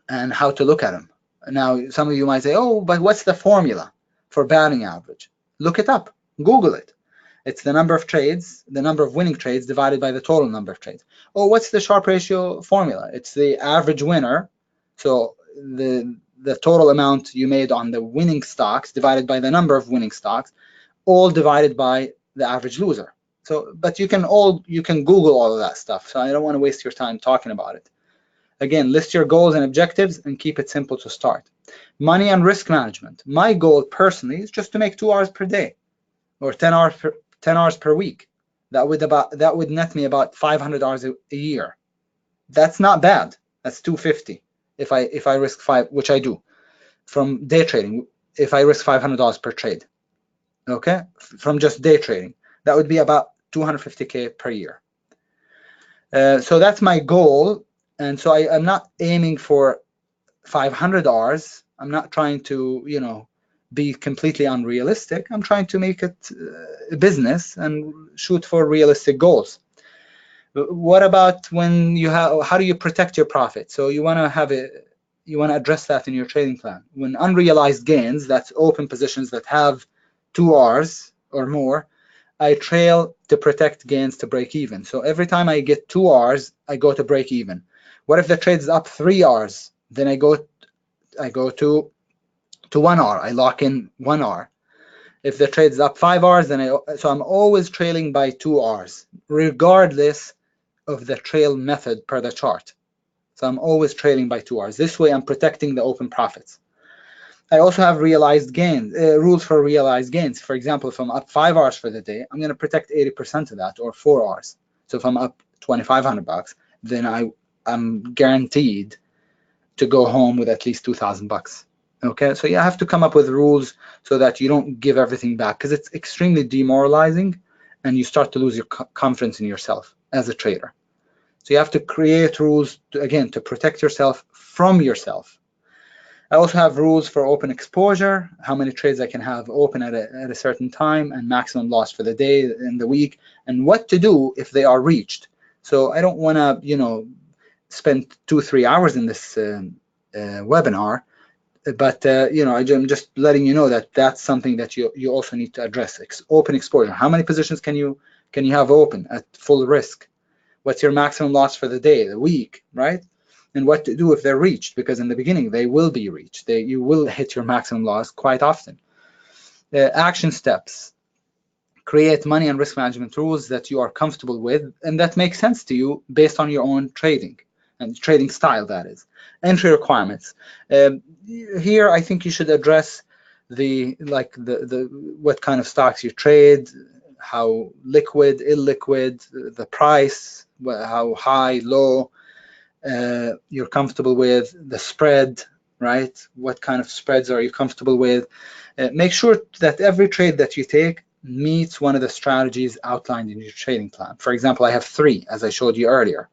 and how to look at them. Now, some of you might say, oh, but what's the formula for batting average? Look it up. Google it. It's the number of trades, the number of winning trades divided by the total number of trades. Oh, what's the sharp ratio formula? It's the average winner. So the total amount you made on the winning stocks divided by the number of winning stocks, all divided by the average loser. So, but you can Google all of that stuff. So I don't want to waste your time talking about it. Again, list your goals and objectives and keep it simple to start. Money and risk management. My goal personally is just to make 2 hours per day, or 10 hours per week. That would net me about $500 a year. That's not bad. That's $250 if I risk which I do from day trading. If I risk $500 per trade, okay, from just day trading, that would be about $250K per year. So that's my goal, and so I'm not aiming for 500 hours. I'm not trying to, you know, be completely unrealistic. I'm trying to make it a business and shoot for realistic goals. What about when you have, how do you protect your profit? So you want to address that in your trading plan. When unrealized gains, that's open positions that have 2 hours or more, I trail to protect gains to break even. So every time I get 2 hours, I go to break even. What if the trade is up 3 hours? Then I go to 1 hour. I lock in 1 hour. If the trade is up 5 hours, then so I'm always trailing by 2 hours, regardless of the trail method per the chart. So I'm always trailing by 2 hours. This way I'm protecting the open profits. I also have realized gains, rules for realized gains. For example, if I'm up 5 hours for the day, I'm going to protect 80% of that, or 4 hours. So if I'm up $2,500, then I'm guaranteed to go home with at least $2,000. Okay, so you have to come up with rules so that you don't give everything back, because it's extremely demoralizing and you start to lose your confidence in yourself as a trader. So you have to create rules to protect yourself from yourself. I also have rules for open exposure, how many trades I can have open at a certain time, and maximum loss for the day and the week, and what to do if they are reached. So I don't want to, you know, spend 2-3 hours in this webinar, but you know, I'm just letting you know that that's something that you also need to address. Open exposure. How many positions can you have open at full risk? What's your maximum loss for the day, the week, right? And what to do if they're reached, because in the beginning they will be reached. You will hit your maximum loss quite often. Action steps. Create money and risk management rules that you are comfortable with and that make sense to you based on your own trading and trading style, that is. Entry requirements. Here I think you should address what kind of stocks you trade, how liquid, illiquid, the price, how high, low you're comfortable with, the spread, right? What kind of spreads are you comfortable with? Make sure that every trade that you take meets one of the strategies outlined in your trading plan. For example, I have 3, as I showed you earlier.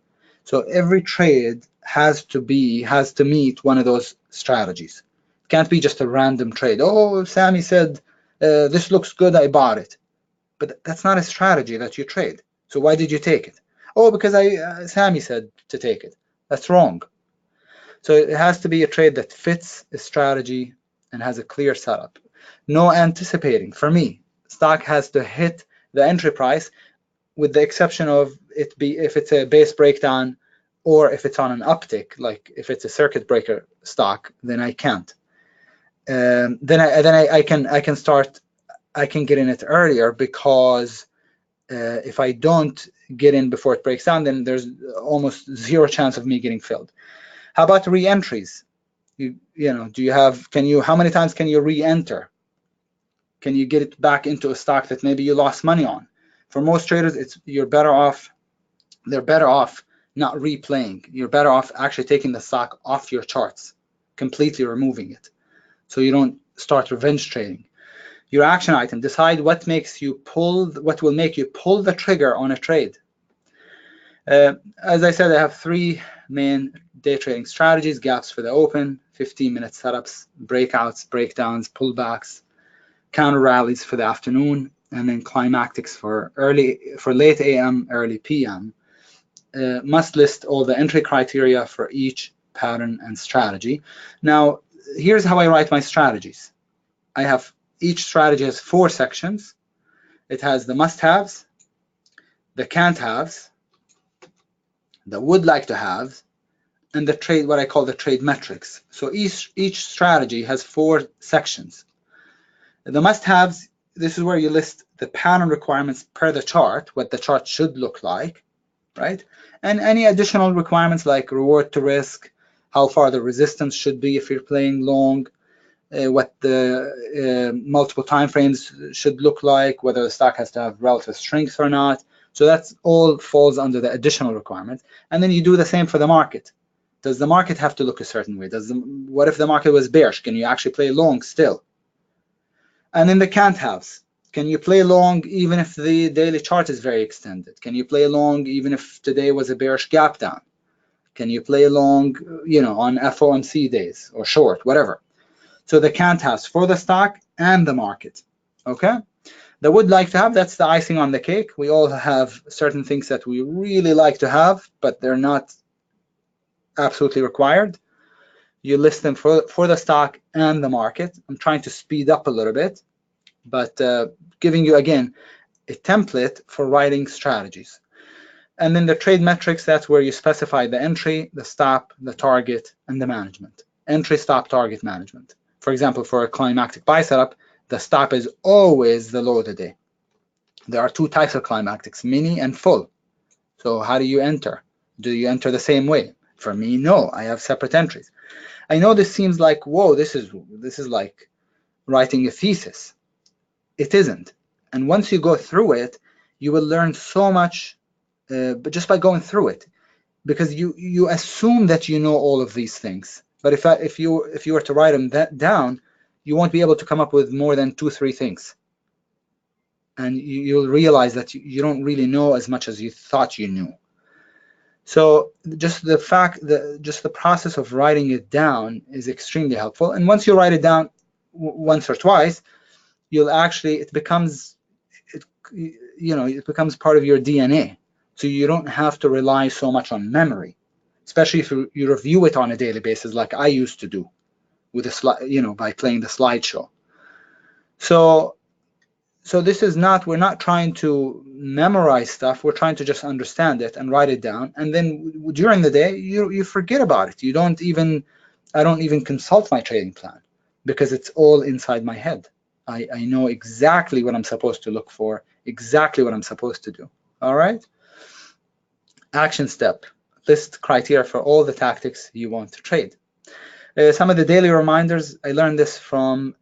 So every trade has to meet one of those strategies. It can't be just a random trade. Oh, Sami said, this looks good, I bought it. But that's not a strategy that you trade. So why did you take it? Oh, because Sami said to take it. That's wrong. So it has to be a trade that fits a strategy and has a clear setup. No anticipating. For me, stock has to hit the entry price, with the exception of if it's a base breakdown or if it's on an uptick, like if it's a circuit breaker stock, then I can't. Then I can get in it earlier, because if I don't get in before it breaks down, then there's almost 0 chance of me getting filled. How about re-entries? How many times can you re-enter? Can you get it back into a stock that maybe you lost money on? For most traders, they're better off not replaying. You're better off actually taking the stock off your charts, completely removing it, so you don't start revenge trading. Your action item: decide what will make you pull the trigger on a trade. As I said, I have 3 main day trading strategies: gaps for the open, 15-minute setups, breakouts, breakdowns, pullbacks, counter rallies for the afternoon, and then climactics for late AM, early PM. Must list all the entry criteria for each pattern and strategy. Now, here's how I write my strategies. Each strategy has 4 sections. It has the must-haves, the can't-haves, the would like to have, and what I call the trade metrics. So each strategy has 4 sections. The must-haves, this is where you list the pattern requirements per the chart, what the chart should look like. right? And any additional requirements like reward to risk, how far the resistance should be if you're playing long, what the multiple time frames should look like, whether the stock has to have relative strength or not. So that's all falls under the additional requirements. And then you do the same for the market. Does the market have to look a certain way? What if the market was bearish? Can you actually play long still? And then the can't haves. Can you play long even if the daily chart is very extended? Can you play long even if today was a bearish gap down? Can you play long, on FOMC days or short, whatever? So the can't haves for the stock and the market. Okay? The would like to have, that's the icing on the cake. We all have certain things that we really like to have, but they're not absolutely required. You list them for the stock and the market. I'm trying to speed up a little bit, but giving you, again, a template for writing strategies. And then the trade metrics, that's where you specify the entry, the stop, the target, and the management. Entry, stop, target, management. For example, for a climactic buy setup, the stop is always the low of the day. There are two types of climactics, mini and full. So how do you enter? Do you enter the same way? For me, no, I have separate entries. I know this seems like, whoa, this is like writing a thesis. It isn't. And once you go through it, you will learn so much, but just by going through it, because you assume that you know all of these things. But if you were to write them down, you won't be able to come up with more than 2-3 things. And you'll realize that you don't really know as much as you thought you knew. So just the process of writing it down is extremely helpful. And once you write it down once or twice, you'll actually, it becomes part of your DNA. So you don't have to rely so much on memory, especially if you review it on a daily basis, like I used to do with a slide, by playing the slideshow. So this is not, we're not trying to memorize stuff. We're trying to just understand it and write it down. And then during the day, you forget about it. I don't even consult my trading plan because it's all inside my head. I know exactly what I'm supposed to look for, exactly what I'm supposed to do. All right. Action step, list criteria for all the tactics you want to trade. Some of the daily reminders, I learned this from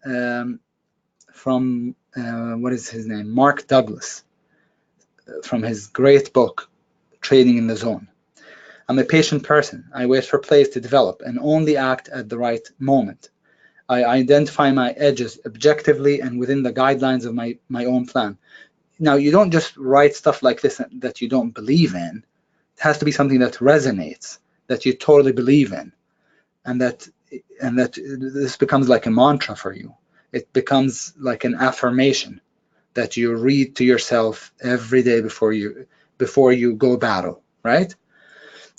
what is his name? Mark Douglas, from his great book, Trading in the Zone. I'm a patient person. I wait for plays to develop and only act at the right moment. I identify my edges objectively and within the guidelines of my own plan. Now, you don't just write stuff like this that you don't believe in. It has to be something that resonates, that you totally believe in, and that this becomes like a mantra for you. It becomes like an affirmation that you read to yourself every day before you go battle, right?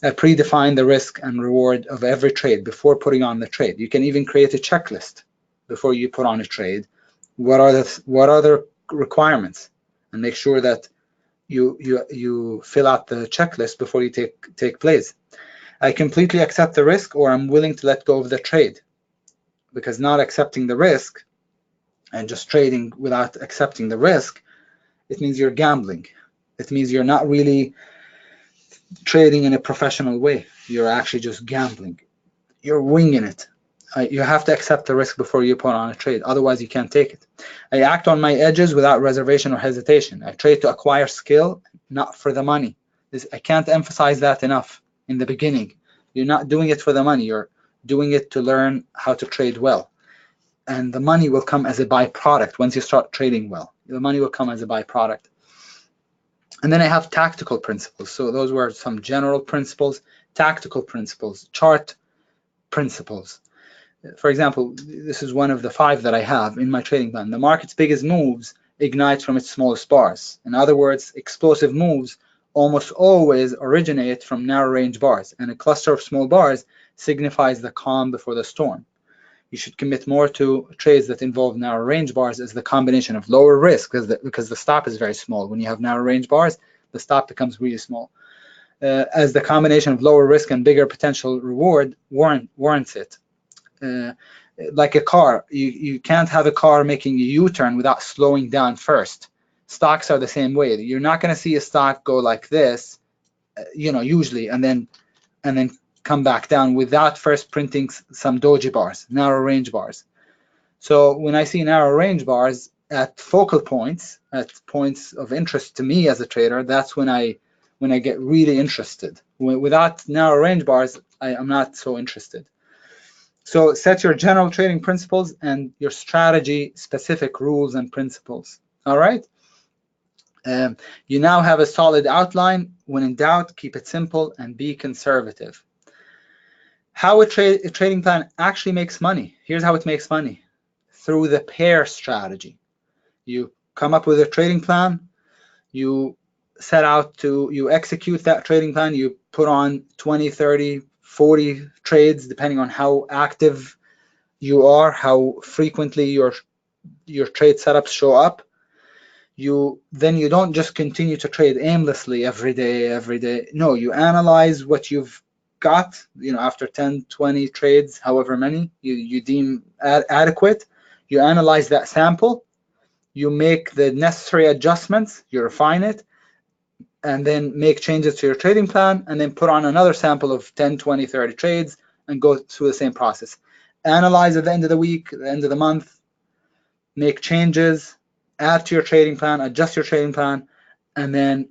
Predefine the risk and reward of every trade before putting on the trade. You can even create a checklist before you put on a trade. What are the requirements, and make sure that you fill out the checklist before you take plays. I completely accept the risk, or I'm willing to let go of the trade, because not accepting the risk and just trading without accepting the risk, it means you're gambling. It means you're not really trading in a professional way. You're actually just gambling. You're winging it. You have to accept the risk before you put on a trade. Otherwise, you can't take it. I act on my edges without reservation or hesitation. I trade to acquire skill, not for the money. I can't emphasize that enough in the beginning. You're not doing it for the money. You're doing it to learn how to trade well. And the money will come as a byproduct once you start trading well. The money will come as a byproduct. And then I have tactical principles. So those were some general principles, tactical principles, chart principles. For example, this is one of the 5 that I have in my trading plan. The market's biggest moves ignite from its smallest bars. In other words, explosive moves almost always originate from narrow range bars, and a cluster of small bars signifies the calm before the storm. You should commit more to trades that involve narrow range bars as the combination of lower risk, because the stop is very small. When you have narrow range bars, the stop becomes really small. As the combination of lower risk and bigger potential reward warrants it. Like a car, you can't have a car making a U-turn without slowing down first. Stocks are the same way. You're not going to see a stock go like this usually, and then come back down without first printing some doji bars, narrow range bars. So when I see narrow range bars at focal points, at points of interest to me as a trader, that's when I get really interested. Without narrow range bars, I'm not so interested. So set your general trading principles and your strategy specific rules and principles. All right. You now have a solid outline. When in doubt, keep it simple and be conservative. How a trading plan actually makes money. Here's how it makes money. Through the P.E.A.R strategy. You come up with a trading plan, you set out to, you execute that trading plan, you put on 20, 30, 40 trades, depending on how active you are, how frequently your trade setups show up. Then you don't just continue to trade aimlessly every day. No, you analyze what you've got, after 10, 20 trades, however many you deem adequate. You analyze that sample, you make the necessary adjustments, you refine it, and then make changes to your trading plan, and then put on another sample of 10, 20, 30 trades and go through the same process. Analyze at the end of the week, the end of the month, make changes, add to your trading plan, adjust your trading plan, and then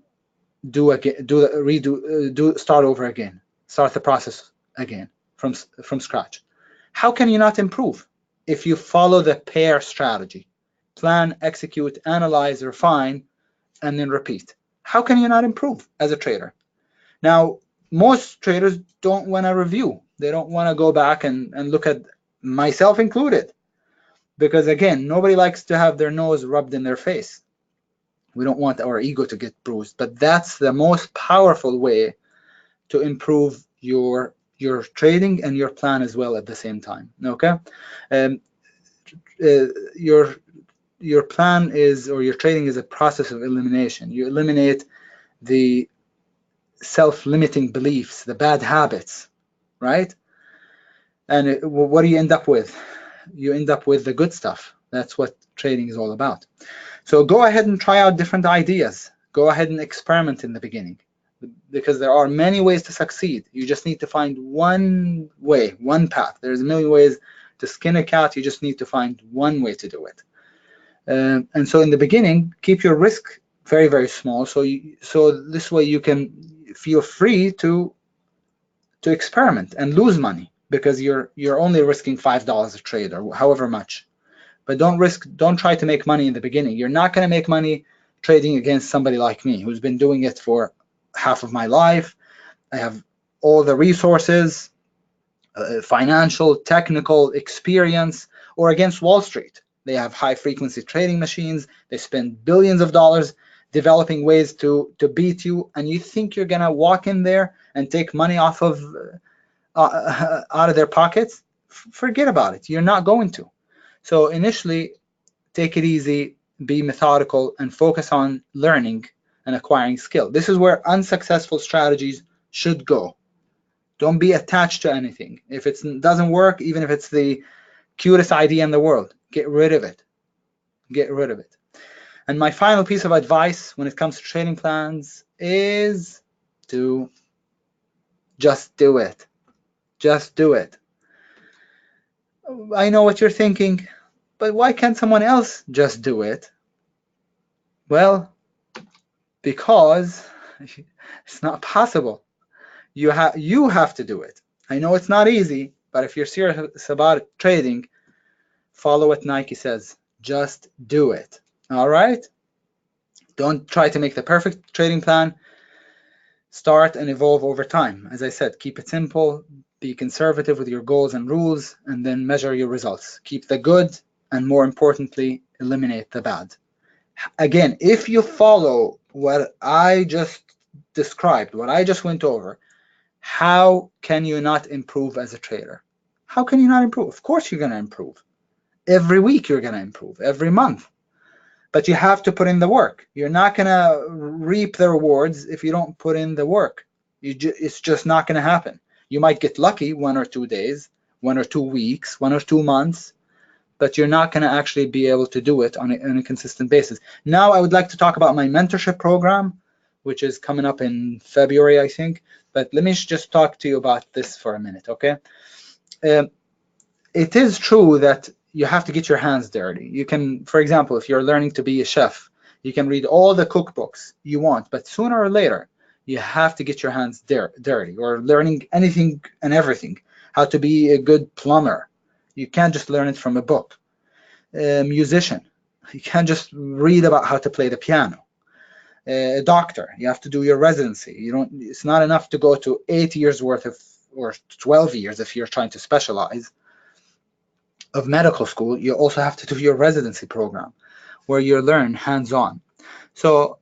start over again. Start the process again from scratch. How can you not improve if you follow the P.E.A.R strategy? Plan, execute, analyze, refine, and then repeat. How can you not improve as a trader? Now, most traders don't want to review. They don't want to go back and look at, myself included, because again, nobody likes to have their nose rubbed in their face. We don't want our ego to get bruised, but that's the most powerful way to improve your trading and your plan as well at the same time. Okay, your plan is, or your trading is, a process of elimination. You eliminate the self-limiting beliefs, the bad habits, right? And what do you end up with? You end up with the good stuff. That's what trading is all about. So go ahead and try out different ideas. Go ahead and experiment in the beginning, because there are many ways to succeed. You just need to find one way, one path. There's a million ways to skin a cat. You just need to find one way to do it. And so in the beginning, keep your risk very, very small. So this way you can feel free to experiment and lose money, because you're only risking $5 a trade or however much. But don't try to make money in the beginning. You're not going to make money trading against somebody like me, who's been doing it for half of my life. I have all the resources, financial, technical experience, or against Wall Street. They have high frequency trading machines. They spend billions of dollars developing ways to beat you, and you think you're gonna walk in there and take money off of out of their pockets? Forget about it. You're not going to. So initially, take it easy, be methodical, and focus on learning and acquiring skill. This is where unsuccessful strategies should go. Don't be attached to anything. If it doesn't work, even if it's the cutest idea in the world, get rid of it. Get rid of it. And my final piece of advice when it comes to trading plans is to just do it. Just do it. I know what you're thinking, but why can't someone else just do it? Well, because it's not possible. You have to do it. I know it's not easy, but if you're serious about trading, follow what Nike says. Just do it. All right? Don't try to make the perfect trading plan. Start and evolve over time. As I said, keep it simple, be conservative with your goals and rules, and then measure your results. Keep the good, and more importantly, eliminate the bad. Again, if you follow what I just described, what I just went over, how can you not improve as a trader? How can you not improve? Of course you're going to improve. Every week you're going to improve, every month. But you have to put in the work. You're not going to reap the rewards if you don't put in the work. It's just not going to happen. You might get lucky 1 or 2 days, 1 or 2 weeks, 1 or 2 months, but you're not going to actually be able to do it on a consistent basis. Now I would like to talk about my mentorship program, which is coming up in February, I think. But let me just talk to you about this for a minute, okay? It is true that you have to get your hands dirty. You can, for example, if you're learning to be a chef, you can read all the cookbooks you want, but sooner or later, you have to get your hands dirty, or learning anything and everything. How to be a good plumber. You can't just learn it from a book. Musician. You can't just read about how to play the piano. A doctor, you have to do your residency. It's not enough to go to 8 years worth of, or 12 years if you're trying to specialize, of medical school. You also have to do your residency program where you learn hands-on. So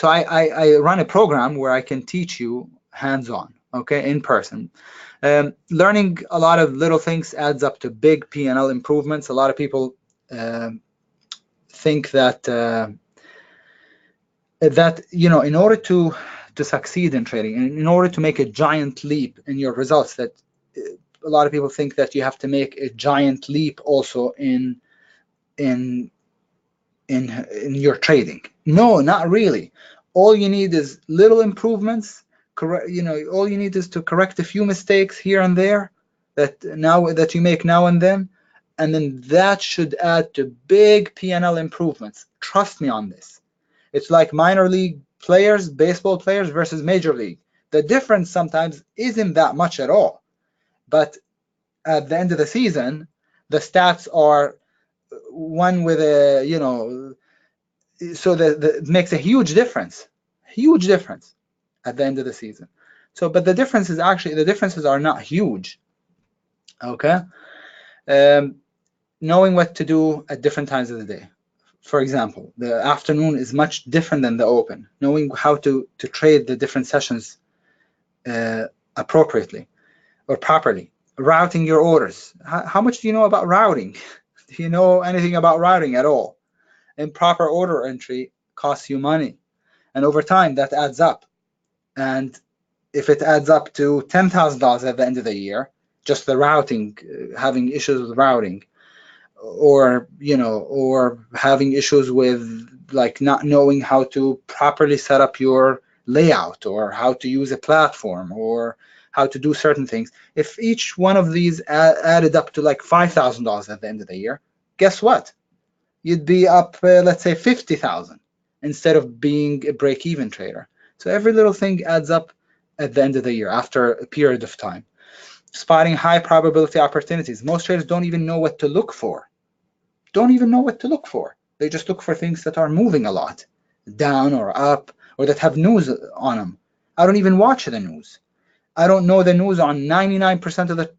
I run a program where I can teach you hands-on, okay, in person. Learning a lot of little things adds up to big P&L improvements. A lot of people think that in order to succeed in trading, and in order to make a giant leap in your results, that a lot of people think that you have to make a giant leap also in your trading. No, not really. All you need is little improvements. All you need is to correct a few mistakes here and there that you make now and then that should add to big P&L improvements. Trust me on this. It's like minor league players, baseball players versus major league. The difference sometimes isn't that much at all, but at the end of the season, the stats are one with a, so it makes a huge difference at the end of the season. So, but the differences are not huge, okay? Knowing what to do at different times of the day. For example, the afternoon is much different than the open. Knowing how to trade the different sessions appropriately or properly. Routing your orders. How much do you know about routing? Do you know anything about routing at all? Improper order entry costs you money, and over time that adds up. And if it adds up to $10,000 at the end of the year, just the routing, having issues with routing, or having issues with like not knowing how to properly set up your layout, or how to use a platform, or how to do certain things, if each one of these added up to like $5,000 at the end of the year, guess what? You'd be up, let's say, 50,000 instead of being a break-even trader. So every little thing adds up at the end of the year after a period of time. Spotting high probability opportunities. Most traders don't even know what to look for. They just look for things that are moving a lot, down or up, or that have news on them. I don't even watch the news. I don't know the news on 99% of the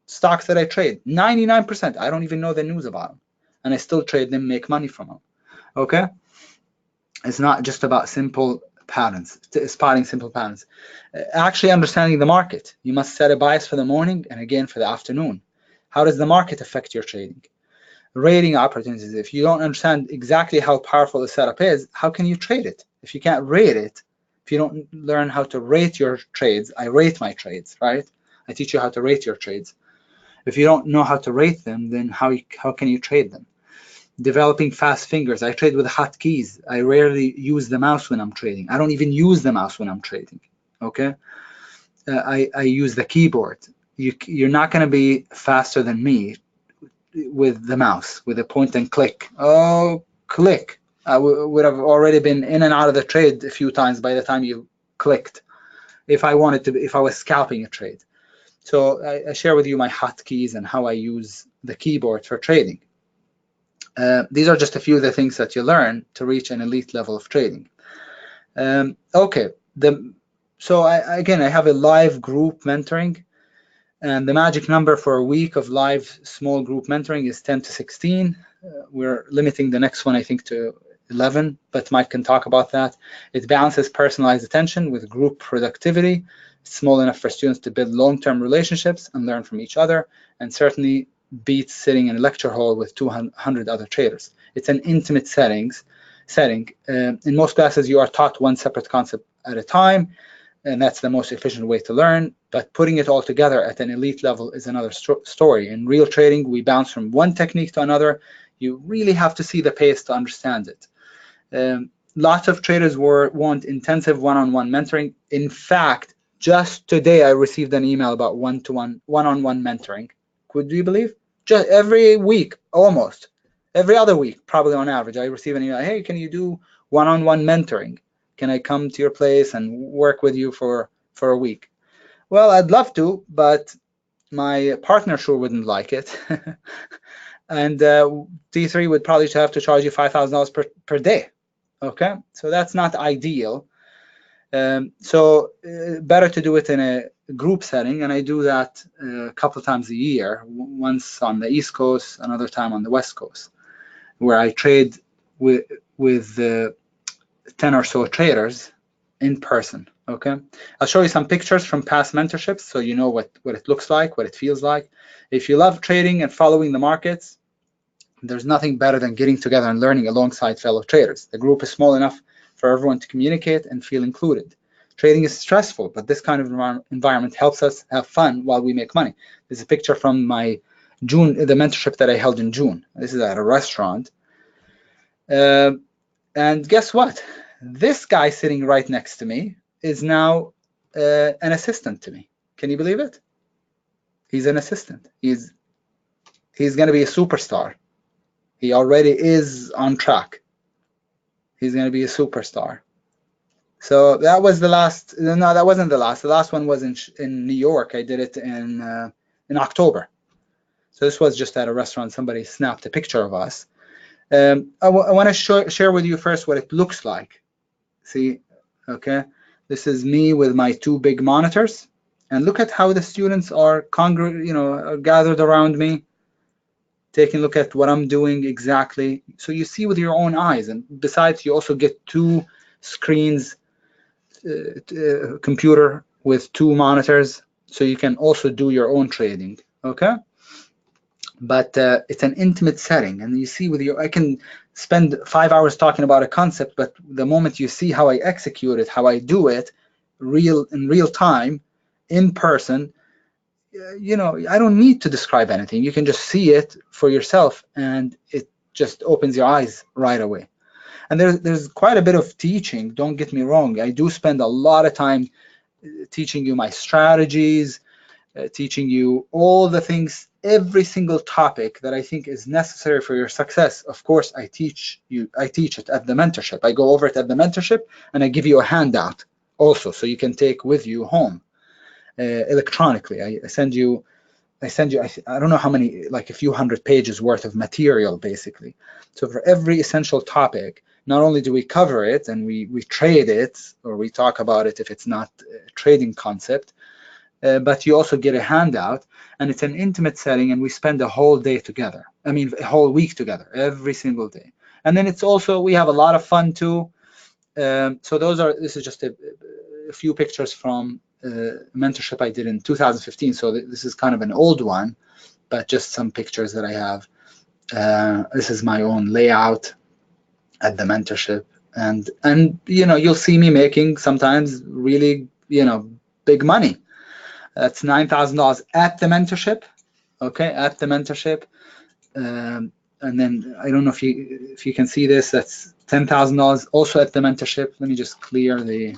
stocks that I trade. 99%. I don't even know the news about them. And I still trade them, make money from them. Okay? It's not just about simple patterns, spotting simple patterns. Actually understanding the market. You must set a bias for the morning and again for the afternoon. How does the market affect your trading? Rating opportunities. If you don't understand exactly how powerful the setup is, how can you trade it? If you can't rate it, if you don't learn how to rate your trades, I rate my trades, right? I teach you how to rate your trades. If you don't know how to rate them, then how can you trade them? Developing fast fingers. I trade with hotkeys. I rarely use the mouse when I'm trading. I don't even use the mouse when I'm trading, okay? I use the keyboard. You're not going to be faster than me with the mouse, with a point and click. Oh, click. I would have already been in and out of the trade a few times by the time you clicked, if I was scalping a trade. So I share with you my hotkeys and how I use the keyboard for trading. These are just a few of the things that you learn to reach an elite level of trading. Okay, so I have a live group mentoring, and the magic number for a week of live small group mentoring is 10 to 16. We're limiting the next one, I think, to 11, but Mike can talk about that. It balances personalized attention with group productivity. It's small enough for students to build long-term relationships and learn from each other, and certainly beats sitting in a lecture hall with 200 other traders. It's an intimate setting. In most classes, you are taught one separate concept at a time, and that's the most efficient way to learn. But putting it all together at an elite level is another story. In real trading, we bounce from one technique to another. You really have to see the pace to understand it. lots of traders want intensive one-on-one mentoring. In fact, just today I received an email about one-on-one mentoring. Could you believe? Just every week, almost every other week, probably on average, I receive an email. Hey, can you do one-on-one mentoring? Can I come to your place and work with you for a week? Well, I'd love to, but my partner sure wouldn't like it. And T3 would probably have to charge you $5,000 per day. Okay, so that's not ideal. So better to do it in a group setting, and I do that a couple of times a year, once on the East Coast, another time on the West Coast, where I trade with 10 or so traders in person. Okay, I'll show you some pictures from past mentorships so you know what it looks like, what it feels like. If you love trading and following the markets, there's nothing better than getting together and learning alongside fellow traders. The group is small enough for everyone to communicate and feel included. Trading is stressful, but this kind of environment helps us have fun while we make money. This is a picture from my the mentorship that I held in June. This is at a restaurant. And guess what? This guy sitting right next to me is now an assistant to me. Can you believe it? He's an assistant. He's going to be a superstar. He already is on track. He's going to be a superstar. So that was the last. No, that wasn't the last. The last one was in New York. I did it in October. So this was just at a restaurant. Somebody snapped a picture of us. I want to share with you first what it looks like. See, okay, this is me with my two big monitors, and look at how the students are gathered around me, taking a look at what I'm doing exactly. So you see with your own eyes, and besides, you also get two screens, computer with two monitors, so you can also do your own trading. Okay. But it's an intimate setting, and you see with I can spend 5 hours talking about a concept, but the moment you see how I execute it, how I do it, in real time, in person, I don't need to describe anything. You can just see it for yourself, and it just opens your eyes right away. And there's quite a bit of teaching. Don't get me wrong. I do spend a lot of time teaching you my strategies, teaching you all the things, every single topic that I think is necessary for your success. Of course, I teach it at the mentorship. I go over it at the mentorship, and I give you a handout also, so you can take with you home electronically. I send you, I don't know how many, like a few hundred pages worth of material, basically. So for every essential topic, not only do we cover it and we trade it, or we talk about it if it's not a trading concept, but you also get a handout, and it's an intimate setting, and we spend a whole day together. I mean, a whole week together, every single day. And then it's also, we have a lot of fun too. So this is just a few pictures from mentorship I did in 2015. So this is kind of an old one, but just some pictures that I have. This is my own layout at the mentorship. And you'll see me making sometimes really, big money. That's $9,000 at the mentorship, okay, at the mentorship. And then I don't know if you can see this. That's $10,000 also at the mentorship. Let me just clear the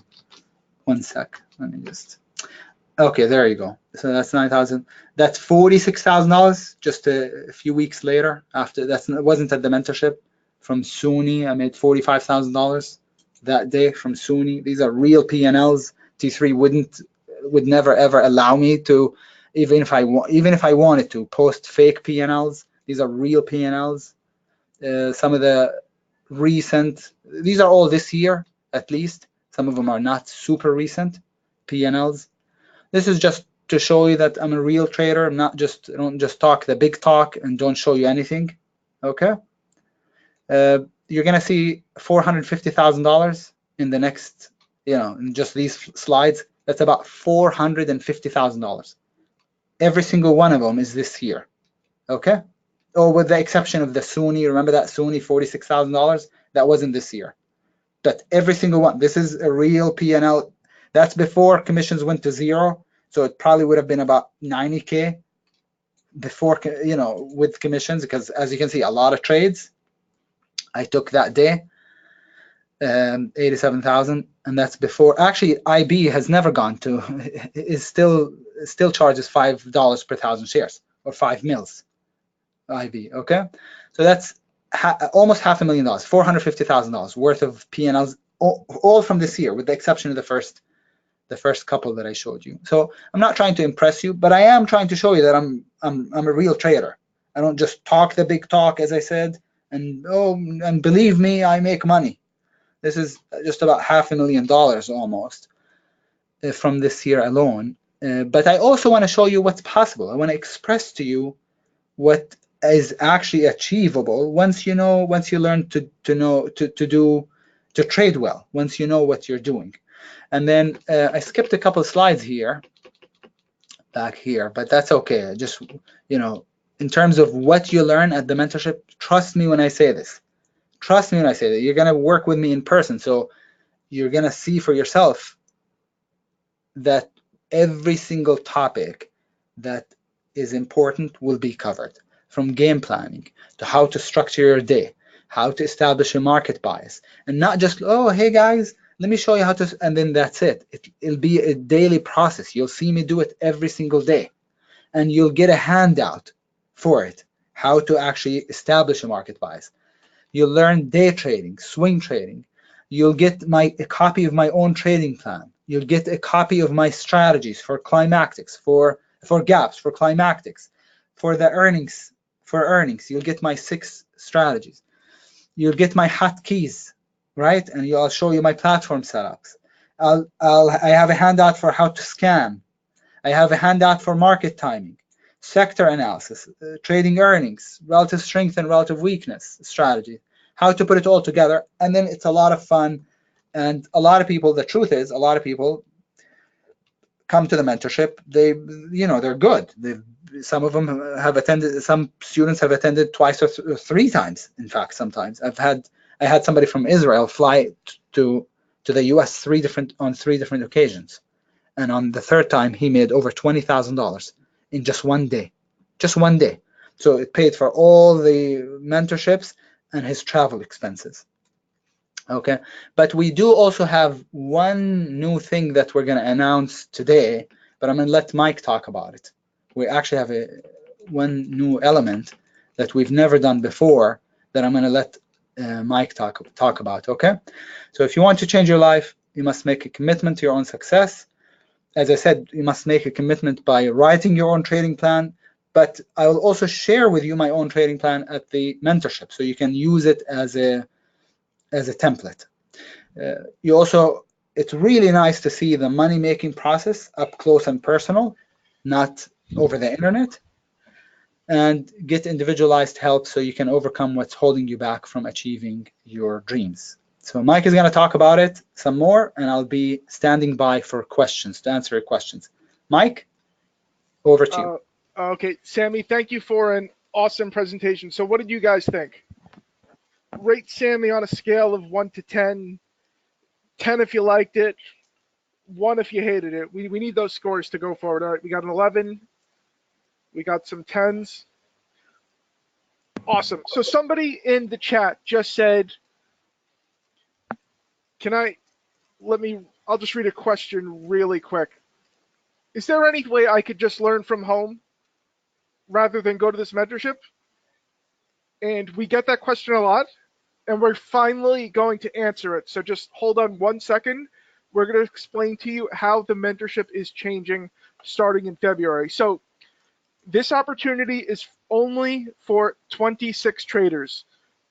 1 sec. Let me just. Okay, there you go. So that's 9,000. That's $46,000 just a few weeks later. After it wasn't at the mentorship. From SUNY, I made $45,000 that day from SUNY. These are real P&Ls. T3 would never ever allow me to, even if I wanted to, post fake P&Ls. These are real P&Ls. Some of the recent, these are all this year at least. Some of them are not super recent P&Ls. This is just to show you that I'm a real trader. I don't just talk the big talk and don't show you anything. Okay. You're gonna see $450,000 in the next, in just these slides. That's about $450,000. Every single one of them is this year, okay? Oh, with the exception of the SUNY. Remember that SUNY, $46,000? That wasn't this year. But every single one. This is a real P&L. That's before commissions went to zero. So it probably would have been about 90K before, with commissions, because as you can see, a lot of trades I took that day. 87,000, and that's before. Actually, IB has never gone to. Is still charges $5 per 1,000 shares, or 5 mils. IB. Okay, so that's almost $500,000, $450,000 worth of P&Ls, all from this year, with the exception of the first couple that I showed you. So I'm not trying to impress you, but I am trying to show you that I'm a real trader. I don't just talk the big talk, as I said, and believe me, I make money. This is just about $500,000 almost from this year alone. But I also want to show you what's possible. I want to express to you what is actually achievable once you learn to trade well, once you know what you're doing. And then I skipped a couple slides here, back here, but that's okay. Just, in terms of what you learn at the mentorship, trust me when I say this. Trust me when I say that. You're going to work with me in person, so you're going to see for yourself that every single topic that is important will be covered, from game planning to how to structure your day, how to establish a market bias, and not just, oh, hey guys, let me show you how to, and then that's it. It'll be a daily process. You'll see me do it every single day, and you'll get a handout for it, how to actually establish a market bias. You'll learn day trading, swing trading. You'll get a copy of my own trading plan. You'll get a copy of my strategies for climactics, for gaps, for climactics, for the earnings. For earnings, you'll get my 6 strategies. You'll get my hotkeys, right? And I'll show you my platform setups. I have a handout for how to scan. I have a handout for market timing, sector analysis, trading earnings, relative strength and relative weakness strategy, how to put it all together. And then it's a lot of fun. And a lot of people, the truth is, a lot of people come to the mentorship. They're good. Some of them have attended, some students have attended twice or 3 times. In fact, sometimes I had somebody from Israel fly to the US on 3 different occasions. And on the 3rd time, he made over $20,000 in just one day. Just one day. So it paid for all the mentorships and his travel expenses. Okay, but we do also have one new thing that we're going to announce today, but I'm going to let Mike talk about it. We actually have one new element that we've never done before that I'm going to let Mike talk about. Okay, so if you want to change your life, you must make a commitment to your own success. As I said, you must make a commitment by writing your own trading plan, but I will also share with you my own trading plan at the mentorship, so you can use it as a template. It's really nice to see the money-making process up close and personal, not over the internet, and get individualized help so you can overcome what's holding you back from achieving your dreams. So Mike is going to talk about it some more, and I'll be standing by for questions, to answer your questions. Mike, over to you. Okay, Sami, thank you for an awesome presentation. So what did you guys think? Rate Sami on a scale of 1 to 10. 10 if you liked it, 1 if you hated it. We need those scores to go forward. All right, we got an 11. We got some 10s. Awesome. So somebody in the chat just said, I'll just read a question really quick. Is there any way I could just learn from home rather than go to this mentorship? And we get that question a lot, and we're finally going to answer it. So just hold on 1 second. We're going to explain to you how the mentorship is changing starting in February. So this opportunity is only for 26 traders.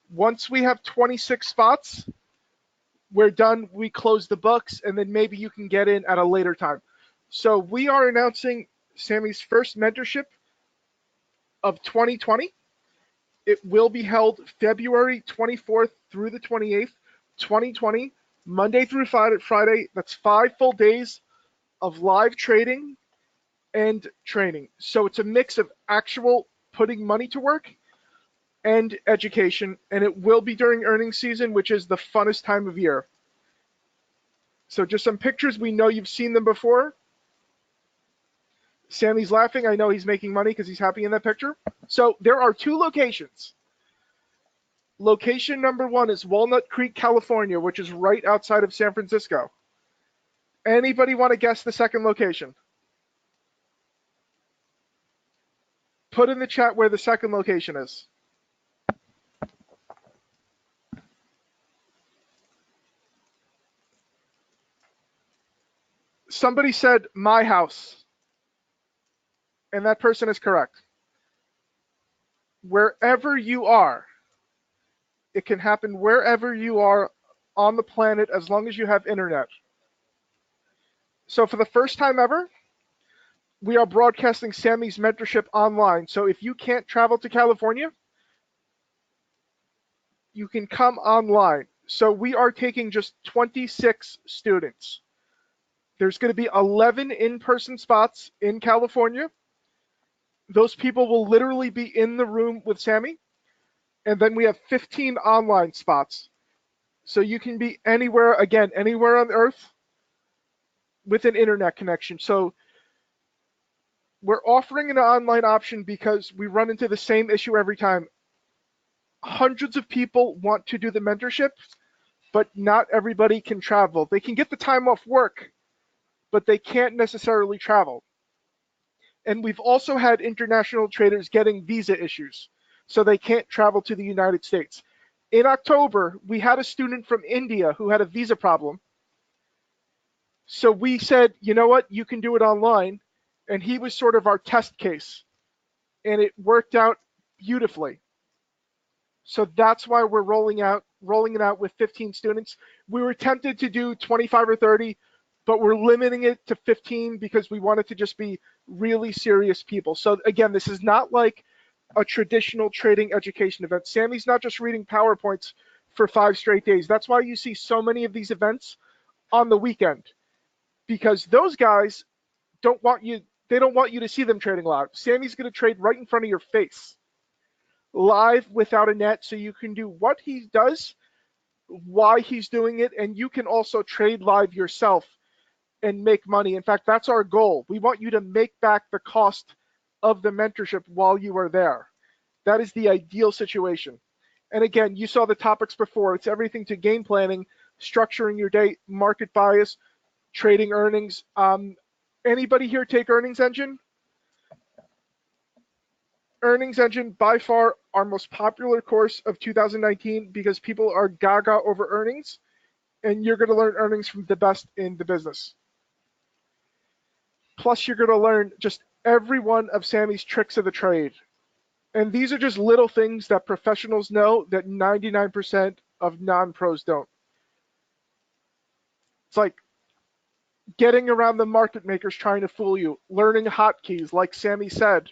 Once we have 26 spots, we're done. We close the books, and then maybe you can get in at a later time. So we are announcing Sami's first mentorship of 2020. It will be held February 24th through the 28th, 2020, Monday through Friday. That's 5 full days of live trading and training. So it's a mix of actual putting money to work and education, and it will be during earnings season, which is the funnest time of year. So just some pictures. We know you've seen them before. Sami's laughing. I know he's making money because he's happy in that picture. So there are 2 locations. Location number 1 is Walnut Creek, California, which is right outside of San Francisco. Anybody want to guess the second location? Put in the chat where the second location is. Somebody said my house, and that person is correct. Wherever you are, it can happen wherever you are on the planet as long as you have internet. So for the first time ever, we are broadcasting Sami's mentorship online. So if you can't travel to California, you can come online. So we are taking just 26 students. There's going to be 11 in-person spots in California. Those people will literally be in the room with Sami. And then we have 15 online spots. So you can be anywhere, again, anywhere on Earth with an internet connection. So we're offering an online option because we run into the same issue every time. Hundreds of people want to do the mentorship, but not everybody can travel. They can get the time off work, but they can't necessarily travel. And we've also had international traders getting visa issues, so they can't travel to the United States. In October, we had a student from India who had a visa problem. So we said, you know what, you can do it online. And he was sort of our test case. And it worked out beautifully. So that's why we're rolling it out with 15 students. We were tempted to do 25 or 30, but we're limiting it to 15 because we want it to just be really serious people. So again, this is not like a traditional trading education event. Sami's not just reading PowerPoints for 5 straight days. That's why you see so many of these events on the weekend, because those guys don't want you to see them trading live. Sami's going to trade right in front of your face, live without a net, so you can do what he does, why he's doing it, and you can also trade live yourself and make money. In fact, that's our goal. We want you to make back the cost of the mentorship while you are there. That is the ideal situation. And again, you saw the topics before. It's everything to game planning, structuring your day, market bias, trading earnings. Anybody here take Earnings Engine? Earnings Engine, by far our most popular course of 2019 because people are gaga over earnings, and you're going to learn earnings from the best in the business. Plus, you're going to learn just every one of Sami's tricks of the trade. And these are just little things that professionals know that 99% of non-pros don't. It's like getting around the market makers trying to fool you, learning hotkeys, like Sami said.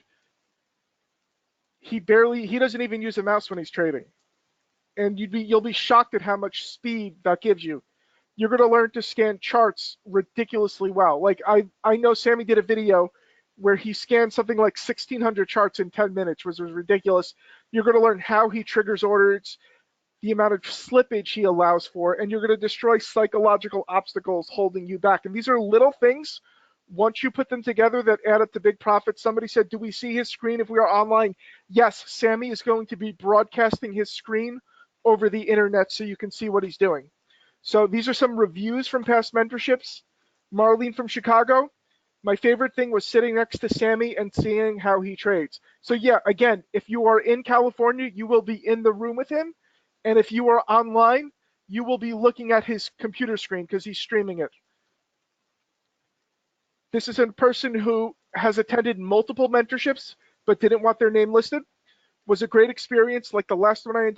He doesn't even use a mouse when he's trading. And you'll be shocked at how much speed that gives you. You're going to learn to scan charts ridiculously well. Like I know Sami did a video where he scanned something like 1,600 charts in 10 minutes, which was ridiculous. You're going to learn how he triggers orders, the amount of slippage he allows for, and you're going to destroy psychological obstacles holding you back. And these are little things, once you put them together, that add up to big profits. Somebody said, do we see his screen if we are online? Yes, Sami is going to be broadcasting his screen over the internet so you can see what he's doing. So these are some reviews from past mentorships. Marlene from Chicago. My favorite thing was sitting next to Sami and seeing how he trades. So yeah, again, if you are in California, you will be in the room with him. And if you are online, you will be looking at his computer screen because he's streaming it. This is a person who has attended multiple mentorships but didn't want their name listed. Was a great experience like the last one I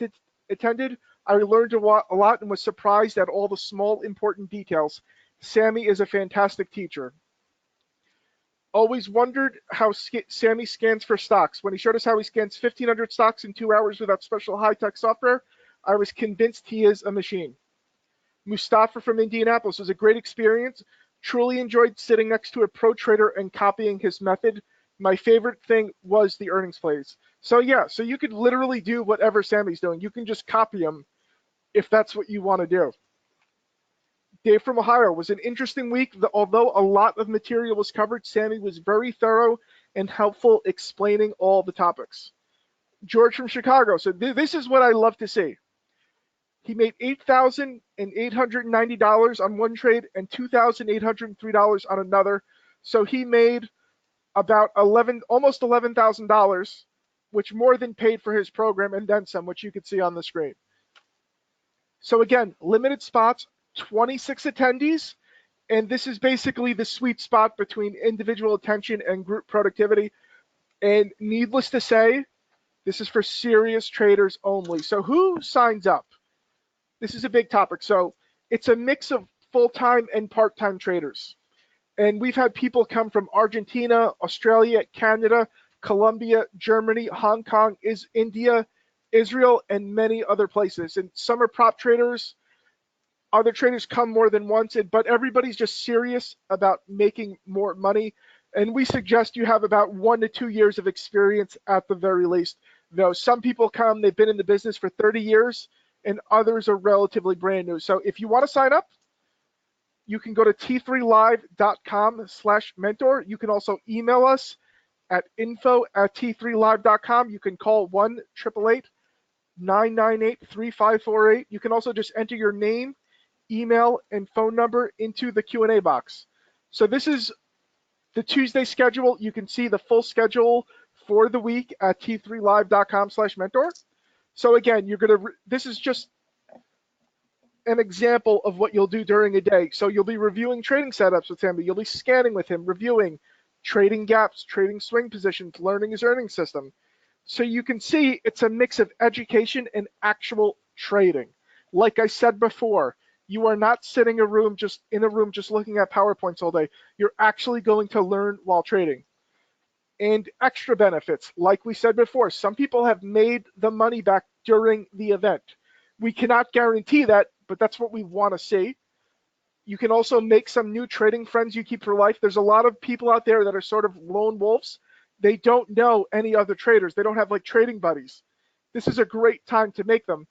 attended. I learned a lot and was surprised at all the small, important details. Sami is a fantastic teacher. Always wondered how Sami scans for stocks. When he showed us how he scans 1,500 stocks in 2 hours without special high-tech software, I was convinced he is a machine. Mustafa from Indianapolis was a great experience. Truly enjoyed sitting next to a pro trader and copying his method. My favorite thing was the earnings plays. So yeah, so you could literally do whatever Sami's doing. You can just copy him if that's what you want to do. Dave from Ohio, was an interesting week. Although a lot of material was covered, Sami was very thorough and helpful explaining all the topics. George from Chicago. So this is what I love to see. He made $8,890 on one trade and $2,803 on another. So he made about almost $11,000, which more than paid for his program and then some, which you can see on the screen. So again, limited spots, 26 attendees, and this is basically the sweet spot between individual attention and group productivity. And needless to say, this is for serious traders only. So who signs up? This is a big topic. So it's a mix of full-time and part-time traders. And we've had people come from Argentina, Australia, Canada, Colombia, Germany, Hong Kong, India, Israel, and many other places. And some are prop traders. Other traders come more than once, but everybody's just serious about making more money. And we suggest you have about 1 to 2 years of experience at the very least. Though some people come, they've been in the business for 30 years, and others are relatively brand new. So if you want to sign up, you can go to t3live.com/mentor. You can also email us at info@t3live.com. You can call 1-888-998-3548. You can also just enter your name, email, and phone number into the Q&A box. So this is the Tuesday schedule. You can see the full schedule for the week at t3live.com/mentor. So again, this is just an example of what you'll do during a day. So you'll be reviewing trading setups with him, but you'll be scanning with him, reviewing trading gaps, trading swing positions, learning his earning system. So you can see it's a mix of education and actual trading. Like I said before, you are not sitting in a room just looking at PowerPoints all day. You're actually going to learn while trading. And extra benefits, like we said before, some people have made the money back during the event. We cannot guarantee that, but that's what we want to see. You can also make some new trading friends you keep for life. There's a lot of people out there that are sort of lone wolves. They don't know any other traders. They don't have like trading buddies. This is a great time to make them.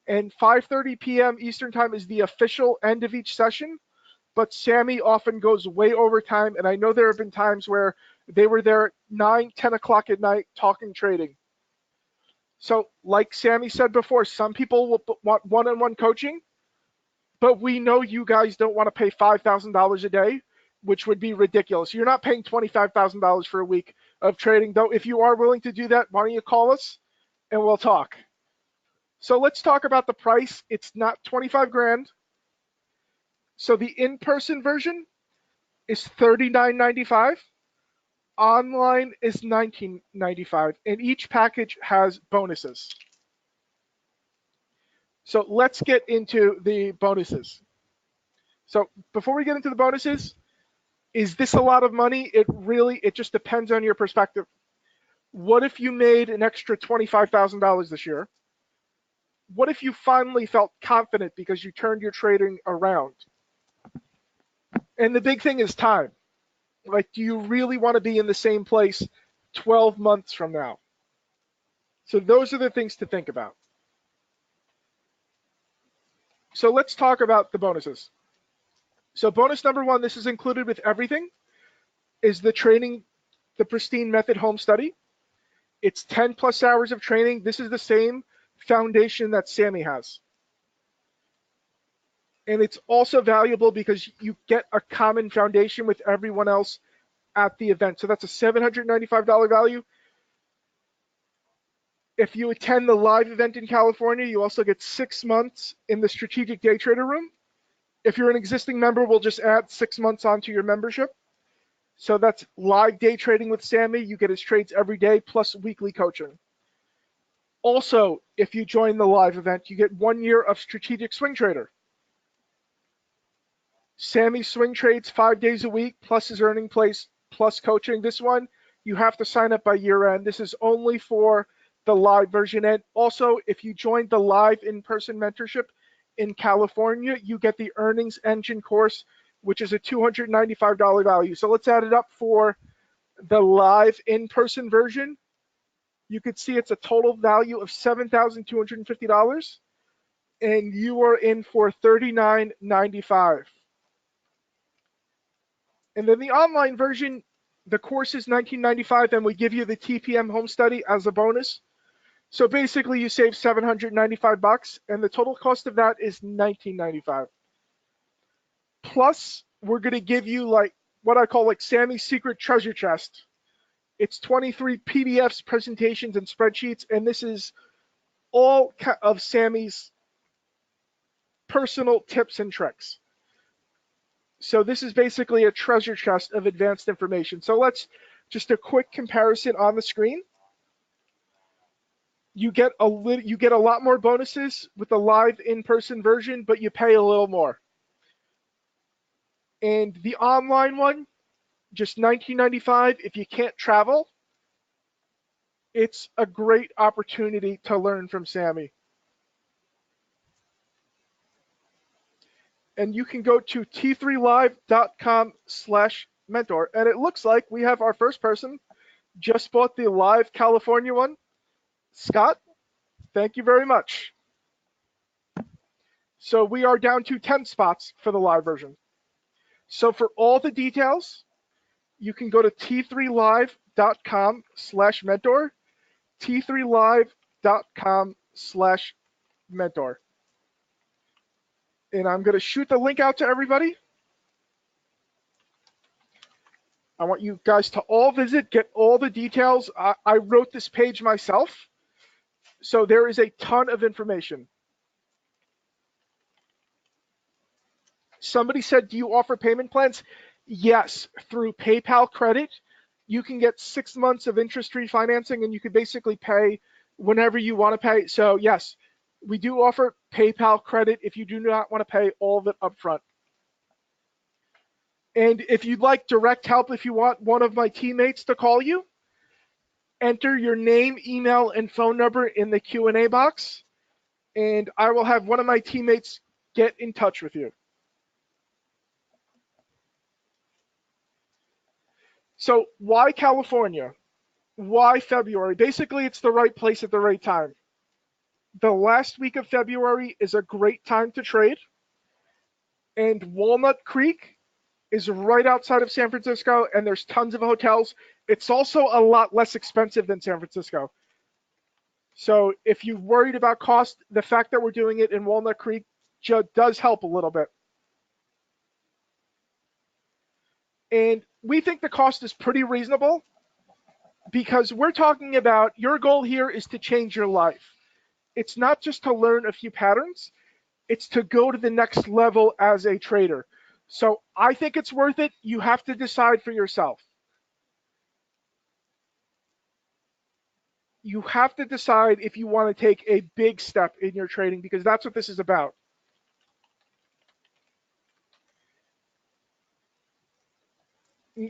And 5:30 p.m. Eastern time is the official end of each session, but Sami often goes way over time. And I know there have been times where they were there at 9, 10 o'clock at night talking trading. So like Sami said before, some people will want one-on-one coaching, but we know you guys don't want to pay $5,000 a day, which would be ridiculous. You're not paying $25,000 for a week of trading, though. If you are willing to do that, why don't you call us and we'll talk. So let's talk about the price. It's not 25 grand. So the in-person version is $39.95. Online is $19.95, and each package has bonuses. So let's get into the bonuses. So before we get into the bonuses, is this a lot of money? It just depends on your perspective. What if you made an extra $25,000 this year? What if you finally felt confident because you turned your trading around? And the big thing is time. Like, do you really want to be in the same place 12 months from now? So those are the things to think about. So let's talk about the bonuses. So bonus number 1, this is included with everything, is the Pristine Method home study. It's 10 plus hours of training. This is the same foundation that Sami has. And it's also valuable because you get a common foundation with everyone else at the event. So that's a $795 value. If you attend the live event in California, you also get 6 months in the strategic day trader room. If you're an existing member, we'll just add 6 months onto your membership. So that's live day trading with Sami. You get his trades every day plus weekly coaching. Also, if you join the live event, you get 1 year of strategic swing trader. Sami swing trades 5 days a week plus his earning place plus coaching. This one, you have to sign up by year end. This is only for the live version. And also, if you join the live in-person mentorship in California, you get the earnings engine course, which is a $295 value. So let's add it up for the live in-person version. You could see it's a total value of $7,250, and you are in for $39.95. And then the online version, the course is $19.95, and we give you the TPM home study as a bonus. So basically, you save $795, and the total cost of that is $19.95. Plus, we're gonna give you like what I call like Sammy's secret treasure chest. It's 23 PDFs, presentations, and spreadsheets, and this is all of Sammy's personal tips and tricks. So this is basically a treasure chest of advanced information. So let's just a quick comparison on the screen. You get a lot more bonuses with the live in-person version, but you pay a little more. And the online one, just $19.95. If you can't travel, it's a great opportunity to learn from Sami. And you can go to t3live.com/mentor. And it looks like we have our first person just bought the live California one. Scott, thank you very much. So we are down to 10 spots for the live version. So for all the details, you can go to t3live.com/mentor, t3live.com/mentor. And I'm going to shoot the link out to everybody. I want you guys to all visit, get all the details. I wrote this page myself, so there is a ton of information. Somebody said, do you offer payment plans? Yes, through PayPal credit, you can get 6 months of interest-free financing, and you can basically pay whenever you want to pay. So yes, we do offer PayPal credit if you do not want to pay all of it up front. And if you'd like direct help, if you want one of my teammates to call you, enter your name, email, and phone number in the Q&A box, and I will have one of my teammates get in touch with you. So why California? Why February? Basically, it's the right place at the right time. The last week of February is a great time to trade, and Walnut Creek is right outside of San Francisco, and there's tons of hotels. It's also a lot less expensive than San Francisco. So if you're worried about cost, the fact that we're doing it in Walnut Creek does help a little bit. And we think the cost is pretty reasonable because we're talking about your goal here is to change your life. It's not just to learn a few patterns, it's to go to the next level as a trader. So I think it's worth it. You have to decide for yourself. You have to decide if you want to take a big step in your trading because that's what this is about.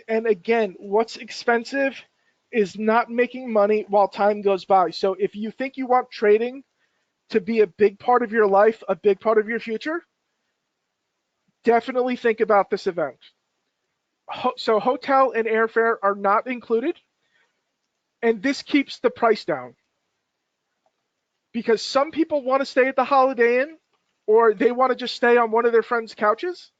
And again, what's expensive is not making money while time goes by. So if you think you want trading to be a big part of your life, a big part of your future, definitely think about this event. So hotel and airfare are not included, and this keeps the price down. Because some people want to stay at the Holiday Inn, or they want to just stay on one of their friends' couches.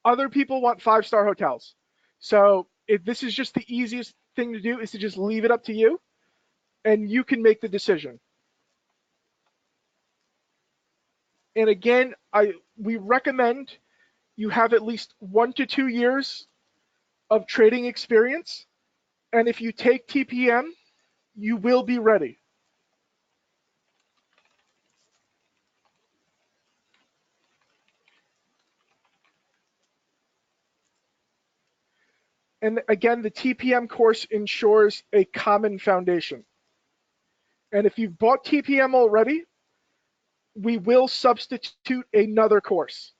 Other people want 5-star hotels. So if this is just the easiest thing to do is to just leave it up to you, and you can make the decision. And again, we recommend you have at least 1 to 2 years of trading experience. And if you take TPM, you will be ready. And again, the TPM course ensures a common foundation. And if you've bought TPM already, we will substitute another course.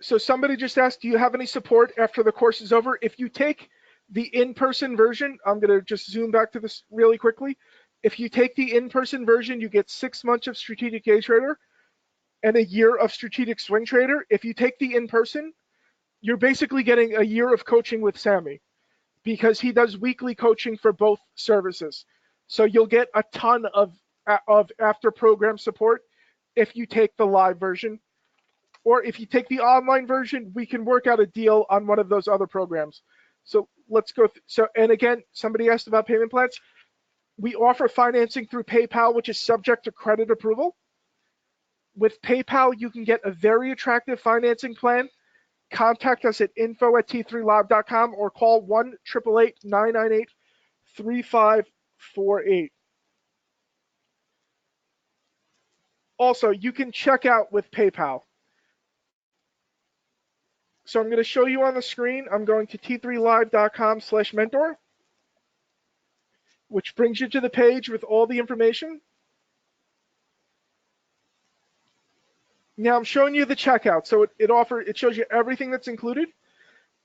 So somebody just asked, do you have any support after the course is over? If you take the in-person version, I'm going to just zoom back to this really quickly. If you take the in-person version, you get 6 months of Strategic Day Trader and a year of Strategic Swing Trader. If you take the in-person, you're basically getting a year of coaching with Sami because he does weekly coaching for both services. So you'll get a ton of after program support if you take the live version. Or if you take the online version, we can work out a deal on one of those other programs. So let's go. So, and again, somebody asked about payment plans. We offer financing through PayPal, which is subject to credit approval. With PayPal, you can get a very attractive financing plan. Contact us at info@t3live.com or call 1-888-998-3548. Also, you can check out with PayPal. So I'm going to show you on the screen. I'm going to t3live.com/mentor, which brings you to the page with all the information. Now I'm showing you the checkout. So it shows you everything that's included.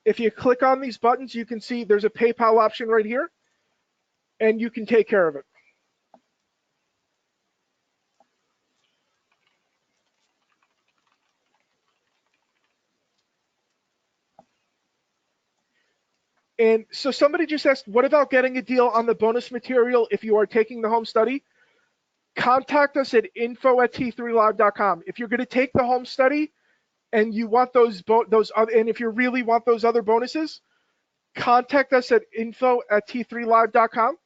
If you click on these buttons, you can see there's a PayPal option right here, and you can take care of it. And so somebody just asked, what about getting a deal on the bonus material if you are taking the home study? Contact us at info@t3live.com. If you're going to take the home study and you want and if you really want those other bonuses, contact us at info@t3live.com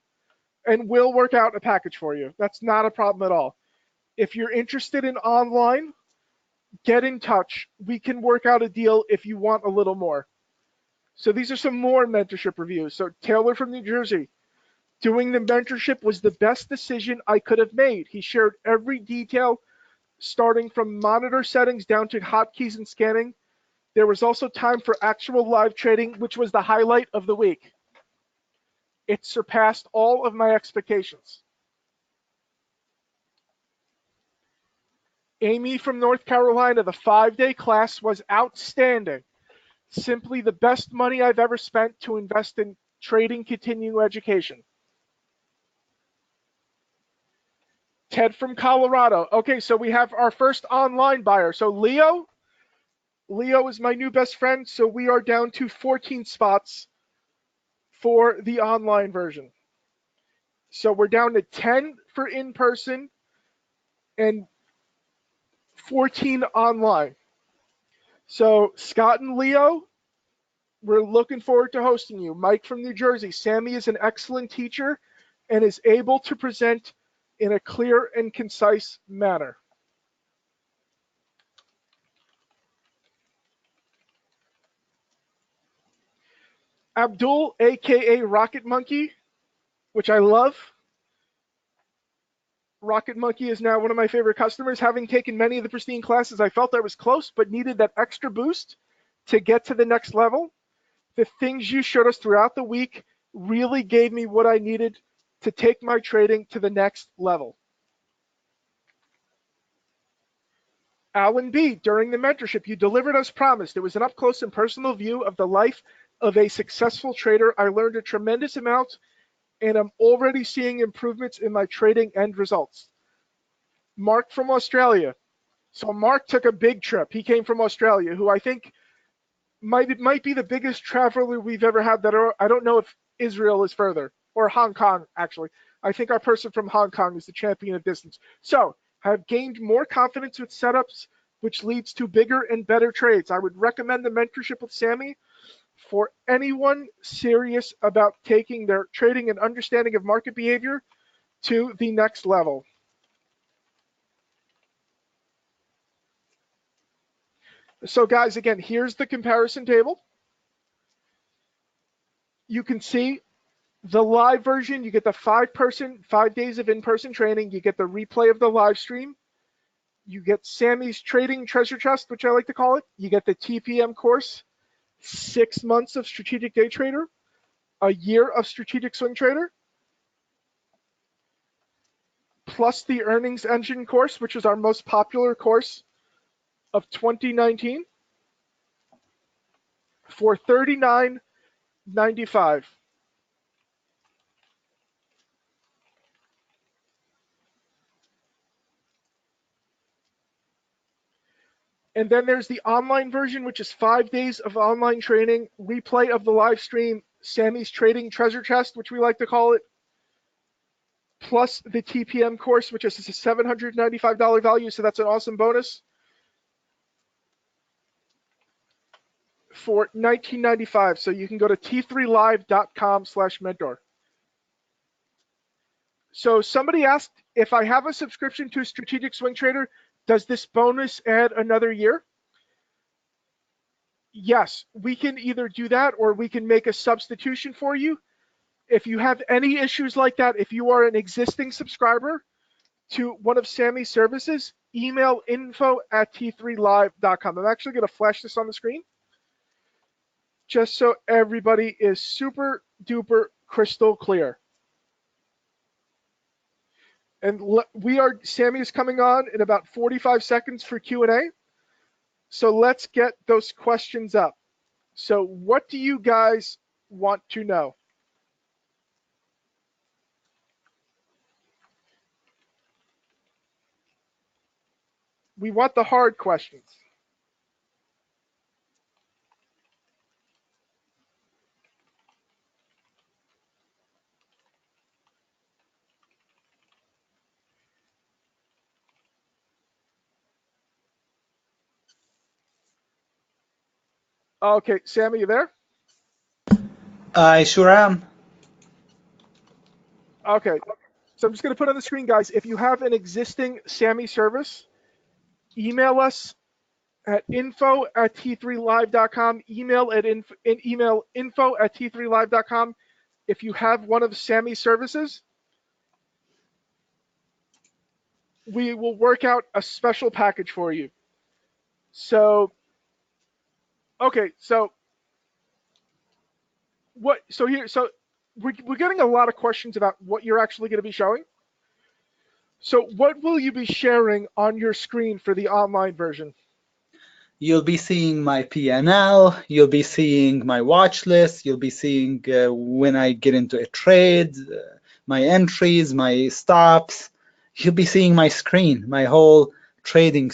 and we'll work out a package for you. That's not a problem at all. If you're interested in online, get in touch. We can work out a deal if you want a little more. So these are some more mentorship reviews. So Taylor from New Jersey, doing the mentorship was the best decision I could have made. He shared every detail, starting from monitor settings down to hotkeys and scanning. There was also time for actual live trading, which was the highlight of the week. It surpassed all of my expectations. Amy from North Carolina, the 5-day class was outstanding. Simply the best money I've ever spent to invest in trading continuing education. Ted from Colorado. Okay, so we have our first online buyer. So Leo is my new best friend, so we are down to 14 spots for the online version. So we're down to 10 for in-person and 14 online. So Scott and Leo, we're looking forward to hosting you. Mike from New Jersey. Sami is an excellent teacher and is able to present in a clear and concise manner. Abdul, aka Rocket Monkey, which I love. Rocket Monkey is now one of my favorite customers. Having taken many of the pristine classes, I felt I was close, but needed that extra boost to get to the next level. The things you showed us throughout the week really gave me what I needed to take my trading to the next level. Alan B., during the mentorship, you delivered as promised. It was an up-close and personal view of the life of a successful trader. I learned a tremendous amount, and I'm already seeing improvements in my trading end results. Mark from Australia. So Mark took a big trip. He came from Australia, who I think might be the biggest traveler we've ever had. I don't know if Israel is further, or Hong Kong, actually. I think our person from Hong Kong is the champion of distance. So have gained more confidence with setups, which leads to bigger and better trades. I would recommend the mentorship with Sami for anyone serious about taking their trading and understanding of market behavior to the next level. So guys, again, here's the comparison table. You can see the live version, you get the 5 days of in-person training, you get the replay of the live stream, you get Sami's trading treasure chest, which I like to call it, you get the TPM course, 6 months of strategic day trader, a year of strategic swing trader, plus the earnings engine course, which is our most popular course of 2019 for $39.95. And then there's the online version, which is 5 days of online training, replay of the live stream, Sami's trading treasure chest, which we like to call it, plus the TPM course, which is a $795 value, so that's an awesome bonus. for $19.95. So you can go to t3live.com/mentor. So somebody asked, if I have a subscription to Strategic Swing Trader, does this bonus add another year? Yes, we can either do that or we can make a substitution for you. If you have any issues like that, if you are an existing subscriber to one of Sami's services, email info@t3live.com. I'm actually going to flash this on the screen just so everybody is super duper crystal clear. And Sami is coming on in about 45 seconds for Q&A. So let's get those questions up. So what do you guys want to know? We want the hard questions. Okay, Sami, you there? I sure am. Okay, so I'm just going to put on the screen, guys. If you have an existing Sami service, email us at info@t3live.com. Email info@t3live.com. If you have one of Sami's services, we will work out a special package for you. So, okay, so we're getting a lot of questions about what you're actually going to be showing. So what will you be sharing on your screen for the online version? You'll be seeing my P&L, you'll be seeing my watch list, you'll be seeing when I get into a trade, my entries, my stops. You'll be seeing my screen, my whole trading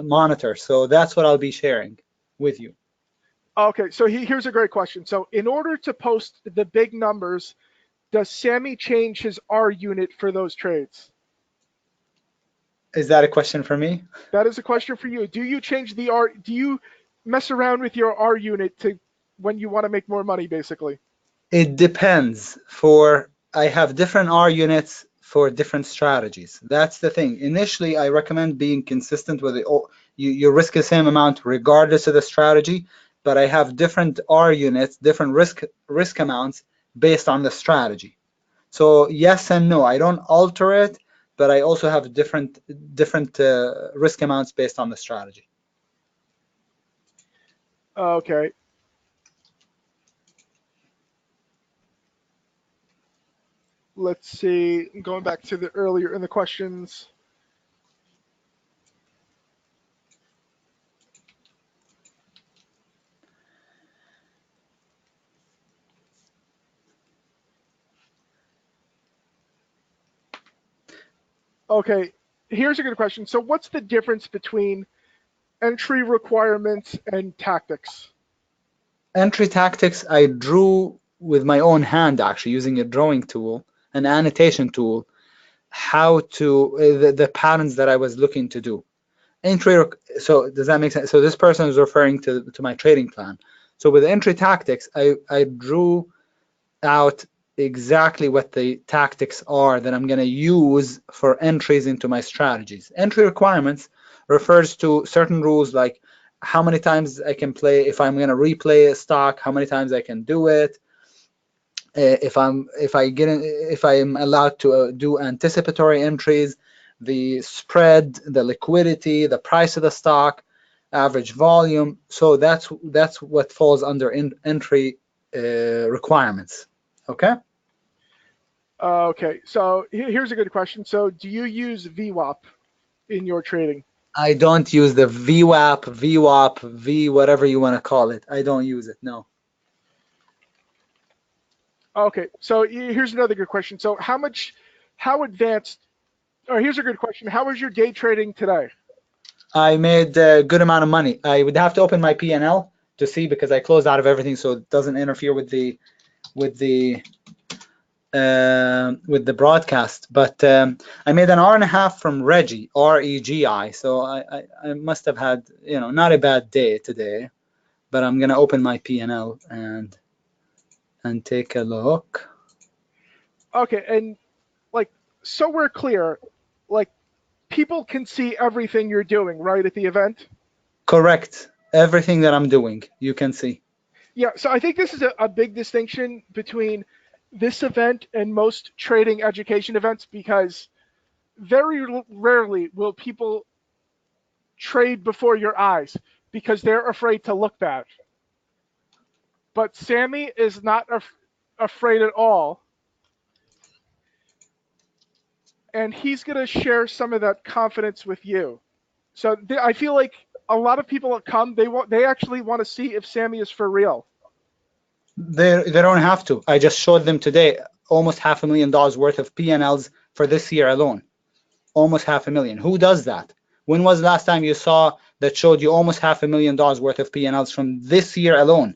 monitor. So that's what I'll be sharing with you. Okay, so here's a great question. So in order to post the big numbers, does Sami change his R unit for those trades? Is that a question for me? That is a question for you. Do you change the R? Do you mess around with your R unit to when you want to make more money, basically? It depends. I have different R units for different strategies. That's the thing. Initially, I recommend being consistent with it. You risk the same amount regardless of the strategy, but I have different R units, different risk amounts based on the strategy. So yes and no. I don't alter it, but I also have different risk amounts based on the strategy. Okay. Let's see. Going back to the earlier in the questions. Okay, here's a good question. So what's the difference between entry requirements and tactics? Entry tactics, I drew with my own hand, actually, using a drawing tool, an annotation tool, how to, the patterns that I was looking to do. Entry, so does that make sense? So this person is referring to my trading plan. So with entry tactics, I drew out exactly what the tactics are that I'm going to use for entries into my strategies. Entry requirements refers to certain rules like how many times I can play, if I'm going to replay a stock, how many times I can do it, if I'm allowed to do anticipatory entries, the spread, the liquidity, the price of the stock, average volume. So that's what falls under entry requirements. Okay. Okay, so here's a good question. So do you use VWAP in your trading? I don't use the VWAP, V whatever you want to call it. I don't use it. No. Okay, so here's another good question. So how advanced, or here's a good question. How was your day trading today? I made a good amount of money. I would have to open my P&L to see because I closed out of everything so it doesn't interfere with the broadcast. But I made an hour and a half from Reggie, REGI. So I must have had, not a bad day today. but I'm gonna open my P&L and take a look. Okay, and like, so we're clear, like, people can see everything you're doing, right, at the event? Correct. Everything that I'm doing, you can see. Yeah, so I think this is a big distinction between this event and most trading education events, because very rarely will people trade before your eyes because they're afraid to look bad. But Sami is not afraid at all, and he's going to share some of that confidence with you. So I feel like a lot of people that come, they actually want to see if Sami is for real. They don't have to. I just showed them today almost $500,000 worth of P&Ls for this year alone. Almost $500,000. Who does that? When was the last time you saw that showed you almost $500,000 worth of P&Ls from this year alone?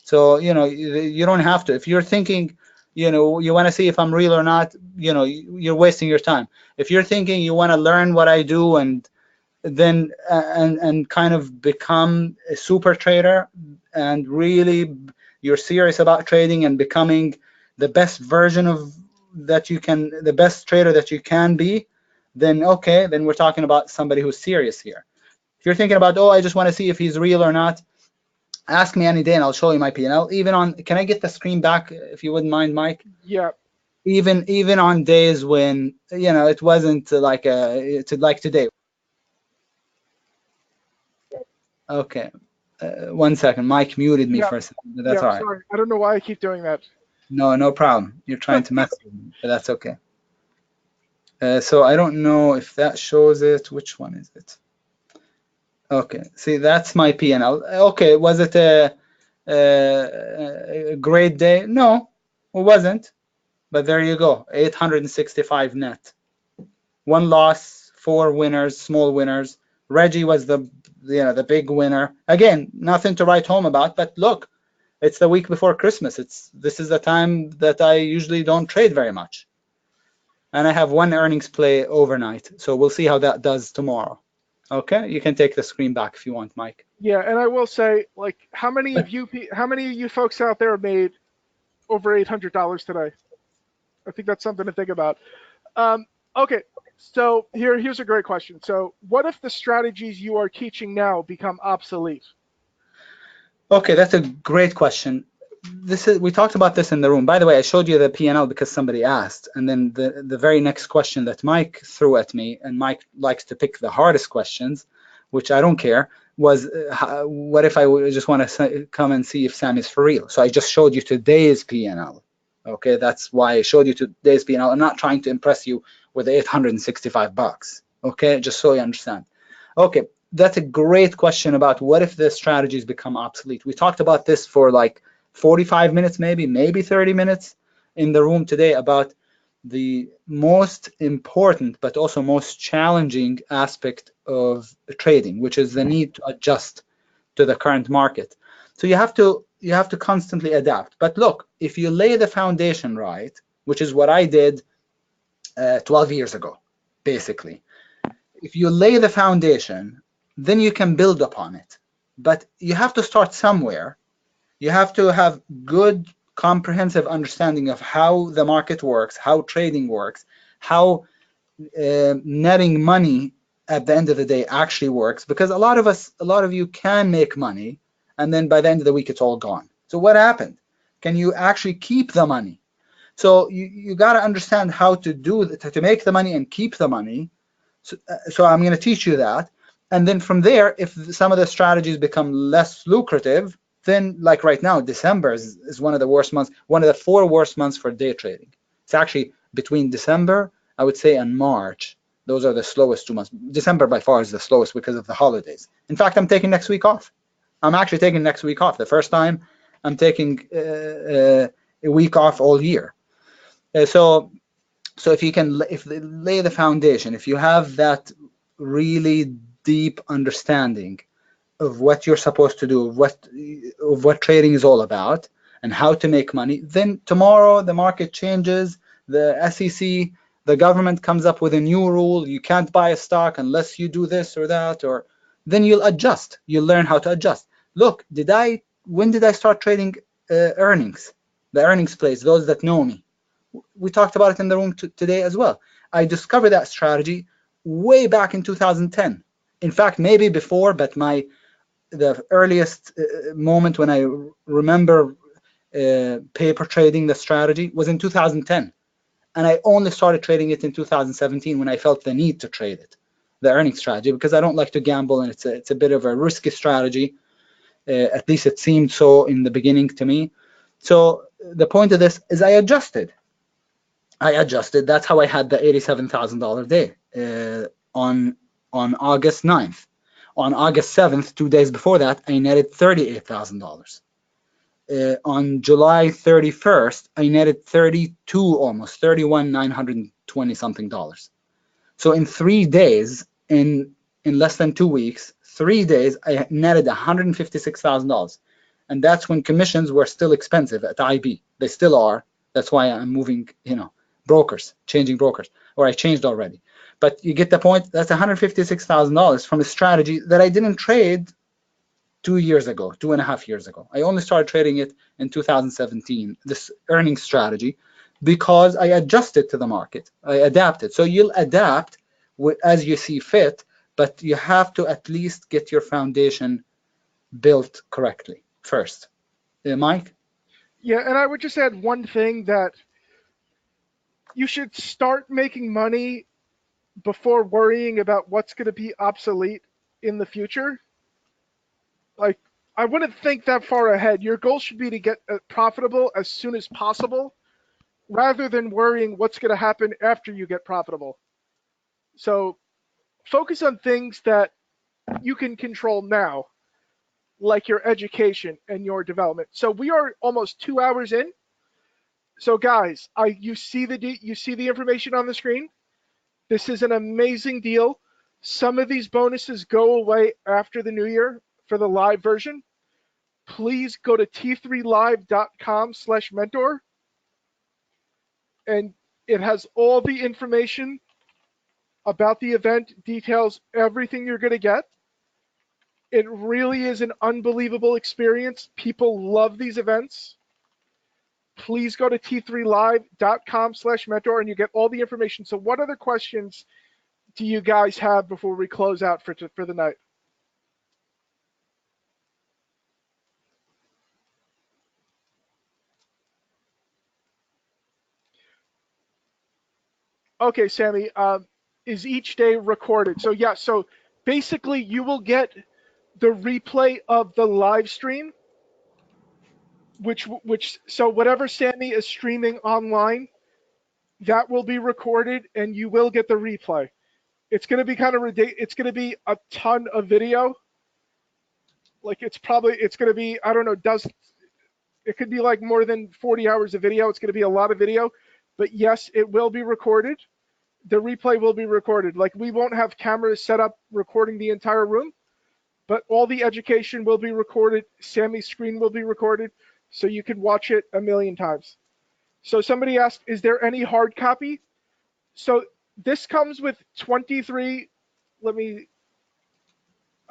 So, you don't have to. If you're thinking, you want to see if I'm real or not, you're wasting your time. If you're thinking you want to learn what I do and then and kind of become a super trader, and really you're serious about trading and becoming the best version of the best trader that you can be, then okay, then we're talking about somebody who's serious here. If you're thinking about, oh, I just want to see if he's real or not, ask me any day and I'll show you my P&L. Even on, can I get the screen back if you wouldn't mind, Mike? Yeah. Even on days when it wasn't like today. Okay, 1 second. Mike muted me Yeah. for a second, but that's Yeah. all right. Sorry, I don't know why I keep doing that. No problem. You're trying to mess with me, but that's okay. So I don't know if that shows it. Which one is it? Okay, see, that's my P&L. Okay, was it a great day? No, it wasn't. But there you go, 865 net. One loss, 4 winners, small winners. Reggie was the big winner. Again, nothing to write home about, but look, it's the week before Christmas. This is the time that I usually don't trade very much. And I have one earnings play overnight, so we'll see how that does tomorrow. Okay, you can take the screen back if you want, Mike. Yeah, and I will say, like, how many of you folks out there made over $800 today? I think that's something to think about. Okay, so here's a great question. So, what if the strategies you are teaching now become obsolete? Okay, that's a great question. We talked about this in the room. By the way, I showed you the P&L because somebody asked, and then the very next question that Mike threw at me, and Mike likes to pick the hardest questions, which I don't care, was what if I just want to come and see if Sam is for real? So I just showed you today's P&L. Okay, that's why I showed you today's P&L. I'm not trying to impress you with $865. Okay, just so you understand. Okay, that's a great question about what if the strategies become obsolete. We talked about this for like 45 minutes, maybe 30 minutes in the room today about the most important but also most challenging aspect of trading, which is the need to adjust to the current market. So you have to constantly adapt. But look, if you lay the foundation right, which is what I did 12 years ago, basically. If you lay the foundation, then you can build upon it. But you have to start somewhere. You have to have good, comprehensive understanding of how the market works, how trading works, how netting money at the end of the day actually works. Because a lot of you can make money, and then by the end of the week, it's all gone. So what happened? Can you actually keep the money? So you got to understand how to make the money and keep the money. So I'm going to teach you that. And then from there, if some of the strategies become less lucrative, then like right now, December is one of the worst months, one of the 4 worst months for day trading. It's actually between December, I would say, and March. Those are the slowest 2 months. December by far is the slowest because of the holidays. In fact, I'm taking next week off. I'm actually taking next week off. The first time I'm taking a week off all year. So if you can lay the foundation, if you have that really deep understanding of what you're supposed to do, of what trading is all about, and how to make money, then tomorrow the market changes, the SEC, the government comes up with a new rule, you can't buy a stock unless you do this or that, or then you'll adjust. You'll learn how to adjust. look, when did I start trading earnings? The earnings plays, those that know me. We talked about it in the room today as well. I discovered that strategy way back in 2010. In fact, maybe before, but the earliest moment when I remember paper trading the strategy was in 2010. And I only started trading it in 2017 when I felt the need to trade it, the earnings strategy, because I don't like to gamble, and it's a bit of a risky strategy. At least it seemed so in the beginning to me. So the point of this is I adjusted. That's how I had the $87,000 day on August 9th. On August 7th, 2 days before that, I netted $38,000. On July 31st, I netted 32, almost 31,920 something dollars. So in 3 days, in less than 2 weeks, 3 days, I netted $156,000. And that's when commissions were still expensive at IB. They still are. That's why I'm moving, brokers, changing brokers, or I changed already. But you get the point. That's $156,000 from a strategy that I didn't trade 2 years ago, 2.5 years ago. I only started trading it in 2017, this earnings strategy, because I adjusted to the market. I adapted. So you'll adapt as you see fit, but you have to at least get your foundation built correctly first. Mike? Yeah, and I would just add one thing, that you should start making money before worrying about what's going to be obsolete in the future. Like, I wouldn't think that far ahead. Your goal should be to get profitable as soon as possible, rather than worrying what's going to happen after you get profitable. So focus on things that you can control now, like your education and your development. So we are almost 2 hours in. So guys, you see the information on the screen. This is an amazing deal. Some of these bonuses go away after the new year for the live version. Please go to t3live.com/mentor, and it has all the information about the event, details everything you're going to get. It really is an unbelievable experience. People love these events. Please go to t3live.com/mentor and you get all the information. So what other questions do you guys have before we close out for the night? Okay, Sami, is each day recorded? So yeah, so basically you will get the replay of the live stream, which so whatever Sami is streaming online, that will be recorded and you will get the replay. It's going to be kind of ridiculous. It's going to be a ton of video. Like it's going to be, I don't know, it could be like more than 40 hours of video. It's going to be a lot of video, but yes, it will be recorded. The replay will be recorded. Like we won't have cameras set up recording the entire room, but all the education will be recorded. Sami's screen will be recorded, so you can watch it a million times. So somebody asked, is there any hard copy? So this comes with 23. I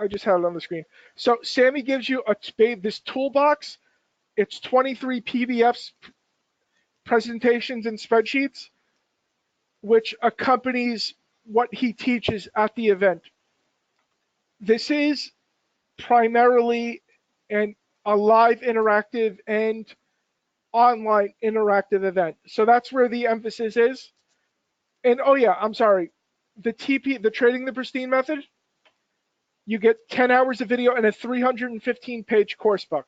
just have it on the screen. So Sami gives you this toolbox. It's 23 PDFs, presentations, and spreadsheets, which accompanies what he teaches at the event. This is primarily a live interactive and online interactive event. So that's where the emphasis is. And oh yeah, I'm sorry. The Trading the Pristine method, you get 10 hours of video and a 315-page course book.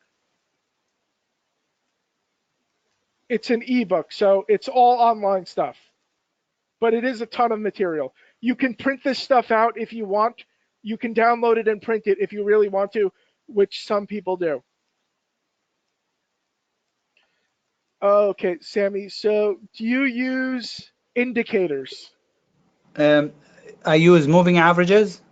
It's an ebook, so it's all online stuff. But it is a ton of material. You can print this stuff out if you want. You can download it and print it if you really want to, which some people do. Okay, Sami, so do you use indicators? I use moving averages,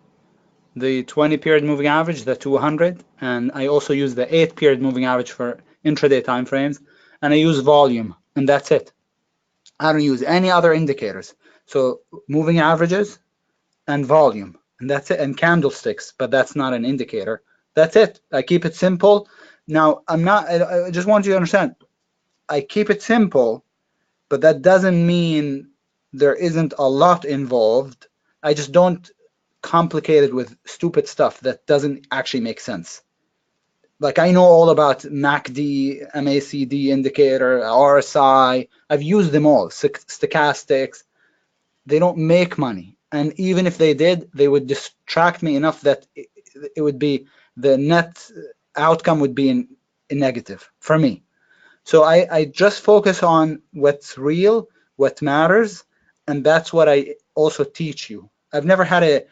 the 20-period moving average, the 200, and I also use the 8-period moving average for intraday time frames, and I use volume, and that's it. I don't use any other indicators. So moving averages and volume, and that's it, and candlesticks, but that's not an indicator. That's it. I keep it simple. Now, I just want you to understand, I keep it simple, but that doesn't mean there isn't a lot involved. I just don't complicate it with stupid stuff that doesn't actually make sense. Like I know all about MACD, MACD indicator, RSI. I've used them all, stochastics. They don't make money. And even if they did, they would distract me enough that it would be, the net outcome would be in negative for me. So I just focus on what's real, what matters, and that's what I also teach you. I've never had a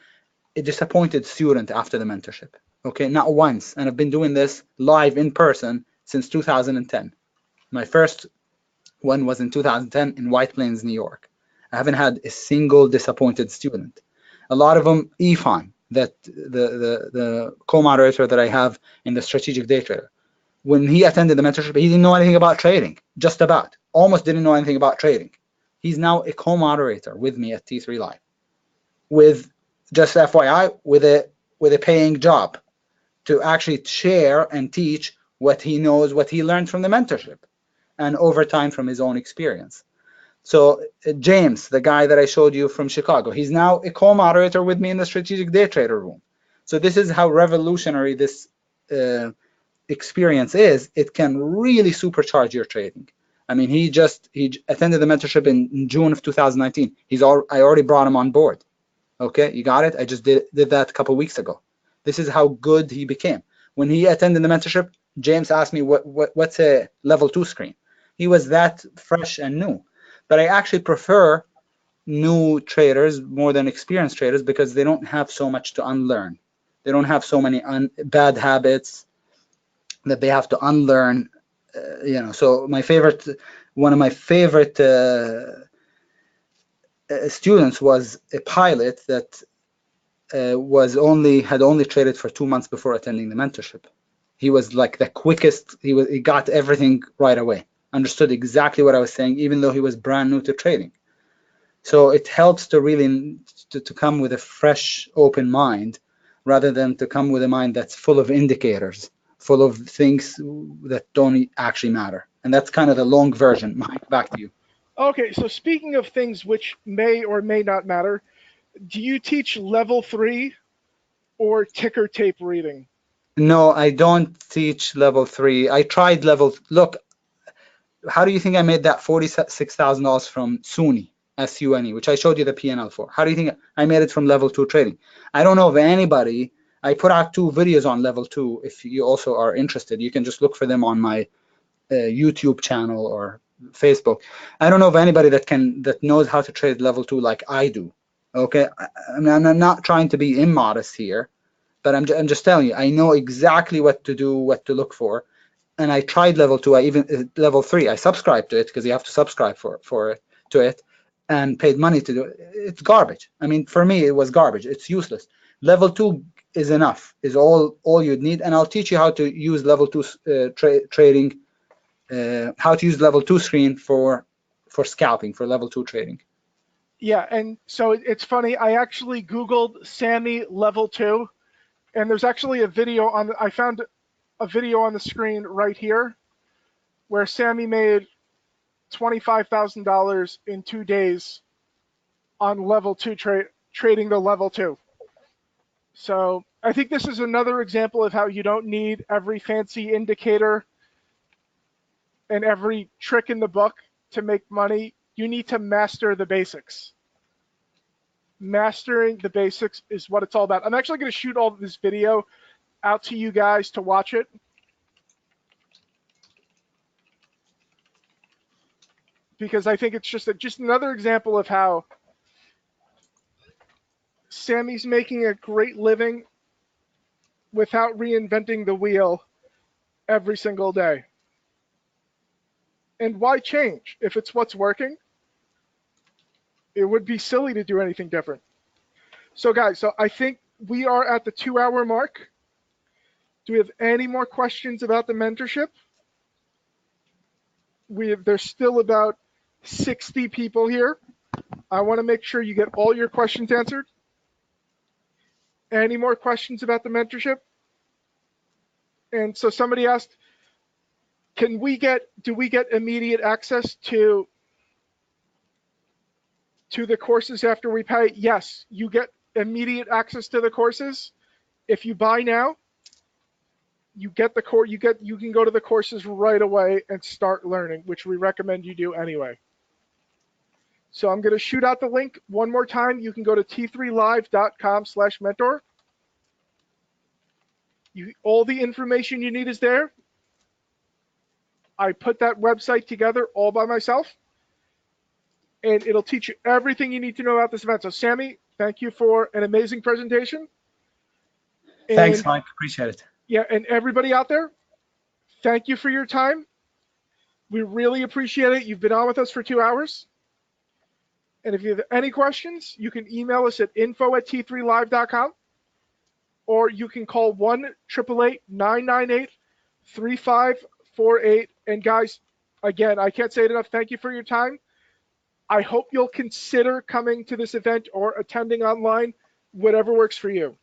disappointed student after the mentorship. Okay, not once. And I've been doing this live in person since 2010. My first one was in 2010 in White Plains, New York. I haven't had a single disappointed student. A lot of them, Ifan, that the co-moderator that I have in the strategic day trader, when he attended the mentorship, he didn't know anything about trading, just about, almost didn't know anything about trading. He's now a co-moderator with me at T3 Live, with, just FYI, with a paying job to actually share and teach what he knows, what he learned from the mentorship, and over time from his own experience. So James, the guy that I showed you from Chicago, he's now a co-moderator with me in the strategic day trader room. So this is how revolutionary this experience is. It can really supercharge your trading. I mean, he attended the mentorship in June of 2019. I already brought him on board. Okay, you got it? I just did that a couple of weeks ago. This is how good he became. When he attended the mentorship, James asked me what's a level 2 screen. He was that fresh and new. But I actually prefer new traders more than experienced traders because they don't have so much to unlearn. They don't have so many bad habits that they have to unlearn. So one of my favorite students was a pilot that had only traded for 2 months before attending the mentorship. He was like the quickest. He got everything right away, understood exactly what I was saying, even though he was brand new to trading. So it helps to really to come with a fresh, open mind, rather than to come with a mind that's full of indicators, full of things that don't actually matter. And that's kind of the long version. Mike, back to you. Okay, so speaking of things which may or may not matter, do you teach level 3 or ticker tape reading? No, I don't teach level 3. I tried look, how do you think I made that $46,000 from SUNY, SUNE, which I showed you the P&L for? How do you think I made it from level 2 trading? I don't know of anybody. I put out 2 videos on level 2. If you also are interested, you can just look for them on my YouTube channel or Facebook. I don't know of anybody that knows how to trade level 2 like I do. Okay, I'm not trying to be immodest here, but I'm just telling you, I know exactly what to do, what to look for. And I tried level 2. I even level 3. I subscribed to it because you have to subscribe to it, and paid money to do it. It's garbage. I mean, for me, it was garbage. It's useless. Level 2 is enough. Is all you'd need, and I'll teach you how to use level 2 trading. How to use level 2 screen for scalping, for level 2 trading. Yeah, and so it's funny. I actually Googled Sami level 2, and there's actually a video I found a video on the screen right here where Sami made $25,000 in 2 days on level 2 trading the level 2. So I think this is another example of how you don't need every fancy indicator and every trick in the book to make money. You need to master the basics. Mastering the basics is what it's all about. I'm actually going to shoot all of this video out to you guys to watch it. Because I think it's just another example of how Sami's making a great living without reinventing the wheel every single day. And why change? If it's what's working, it would be silly to do anything different. So guys, I think we are at the 2-hour mark. Do we have any more questions about the mentorship? There's still about 60 people here. I want to make sure you get all your questions answered. Any more questions about the mentorship? And so somebody asked, do we get immediate access to the courses after we pay? Yes, you get immediate access to the courses. If you buy now, you get the course. You can go to the courses right away and start learning, which we recommend you do anyway. So I'm going to shoot out the link one more time. You can go to t3live.com/mentor. All the information you need is there. I put that website together all by myself, and it'll teach you everything you need to know about this event. So Sami, thank you for an amazing presentation. Thanks, Mike. Appreciate it. Yeah, and everybody out there, thank you for your time. We really appreciate it. You've been on with us for 2 hours. And if you have any questions, you can email us at info@t3live.com, or you can call 1-888-998-3548. And guys, again, I can't say it enough. Thank you for your time. I hope you'll consider coming to this event or attending online, whatever works for you.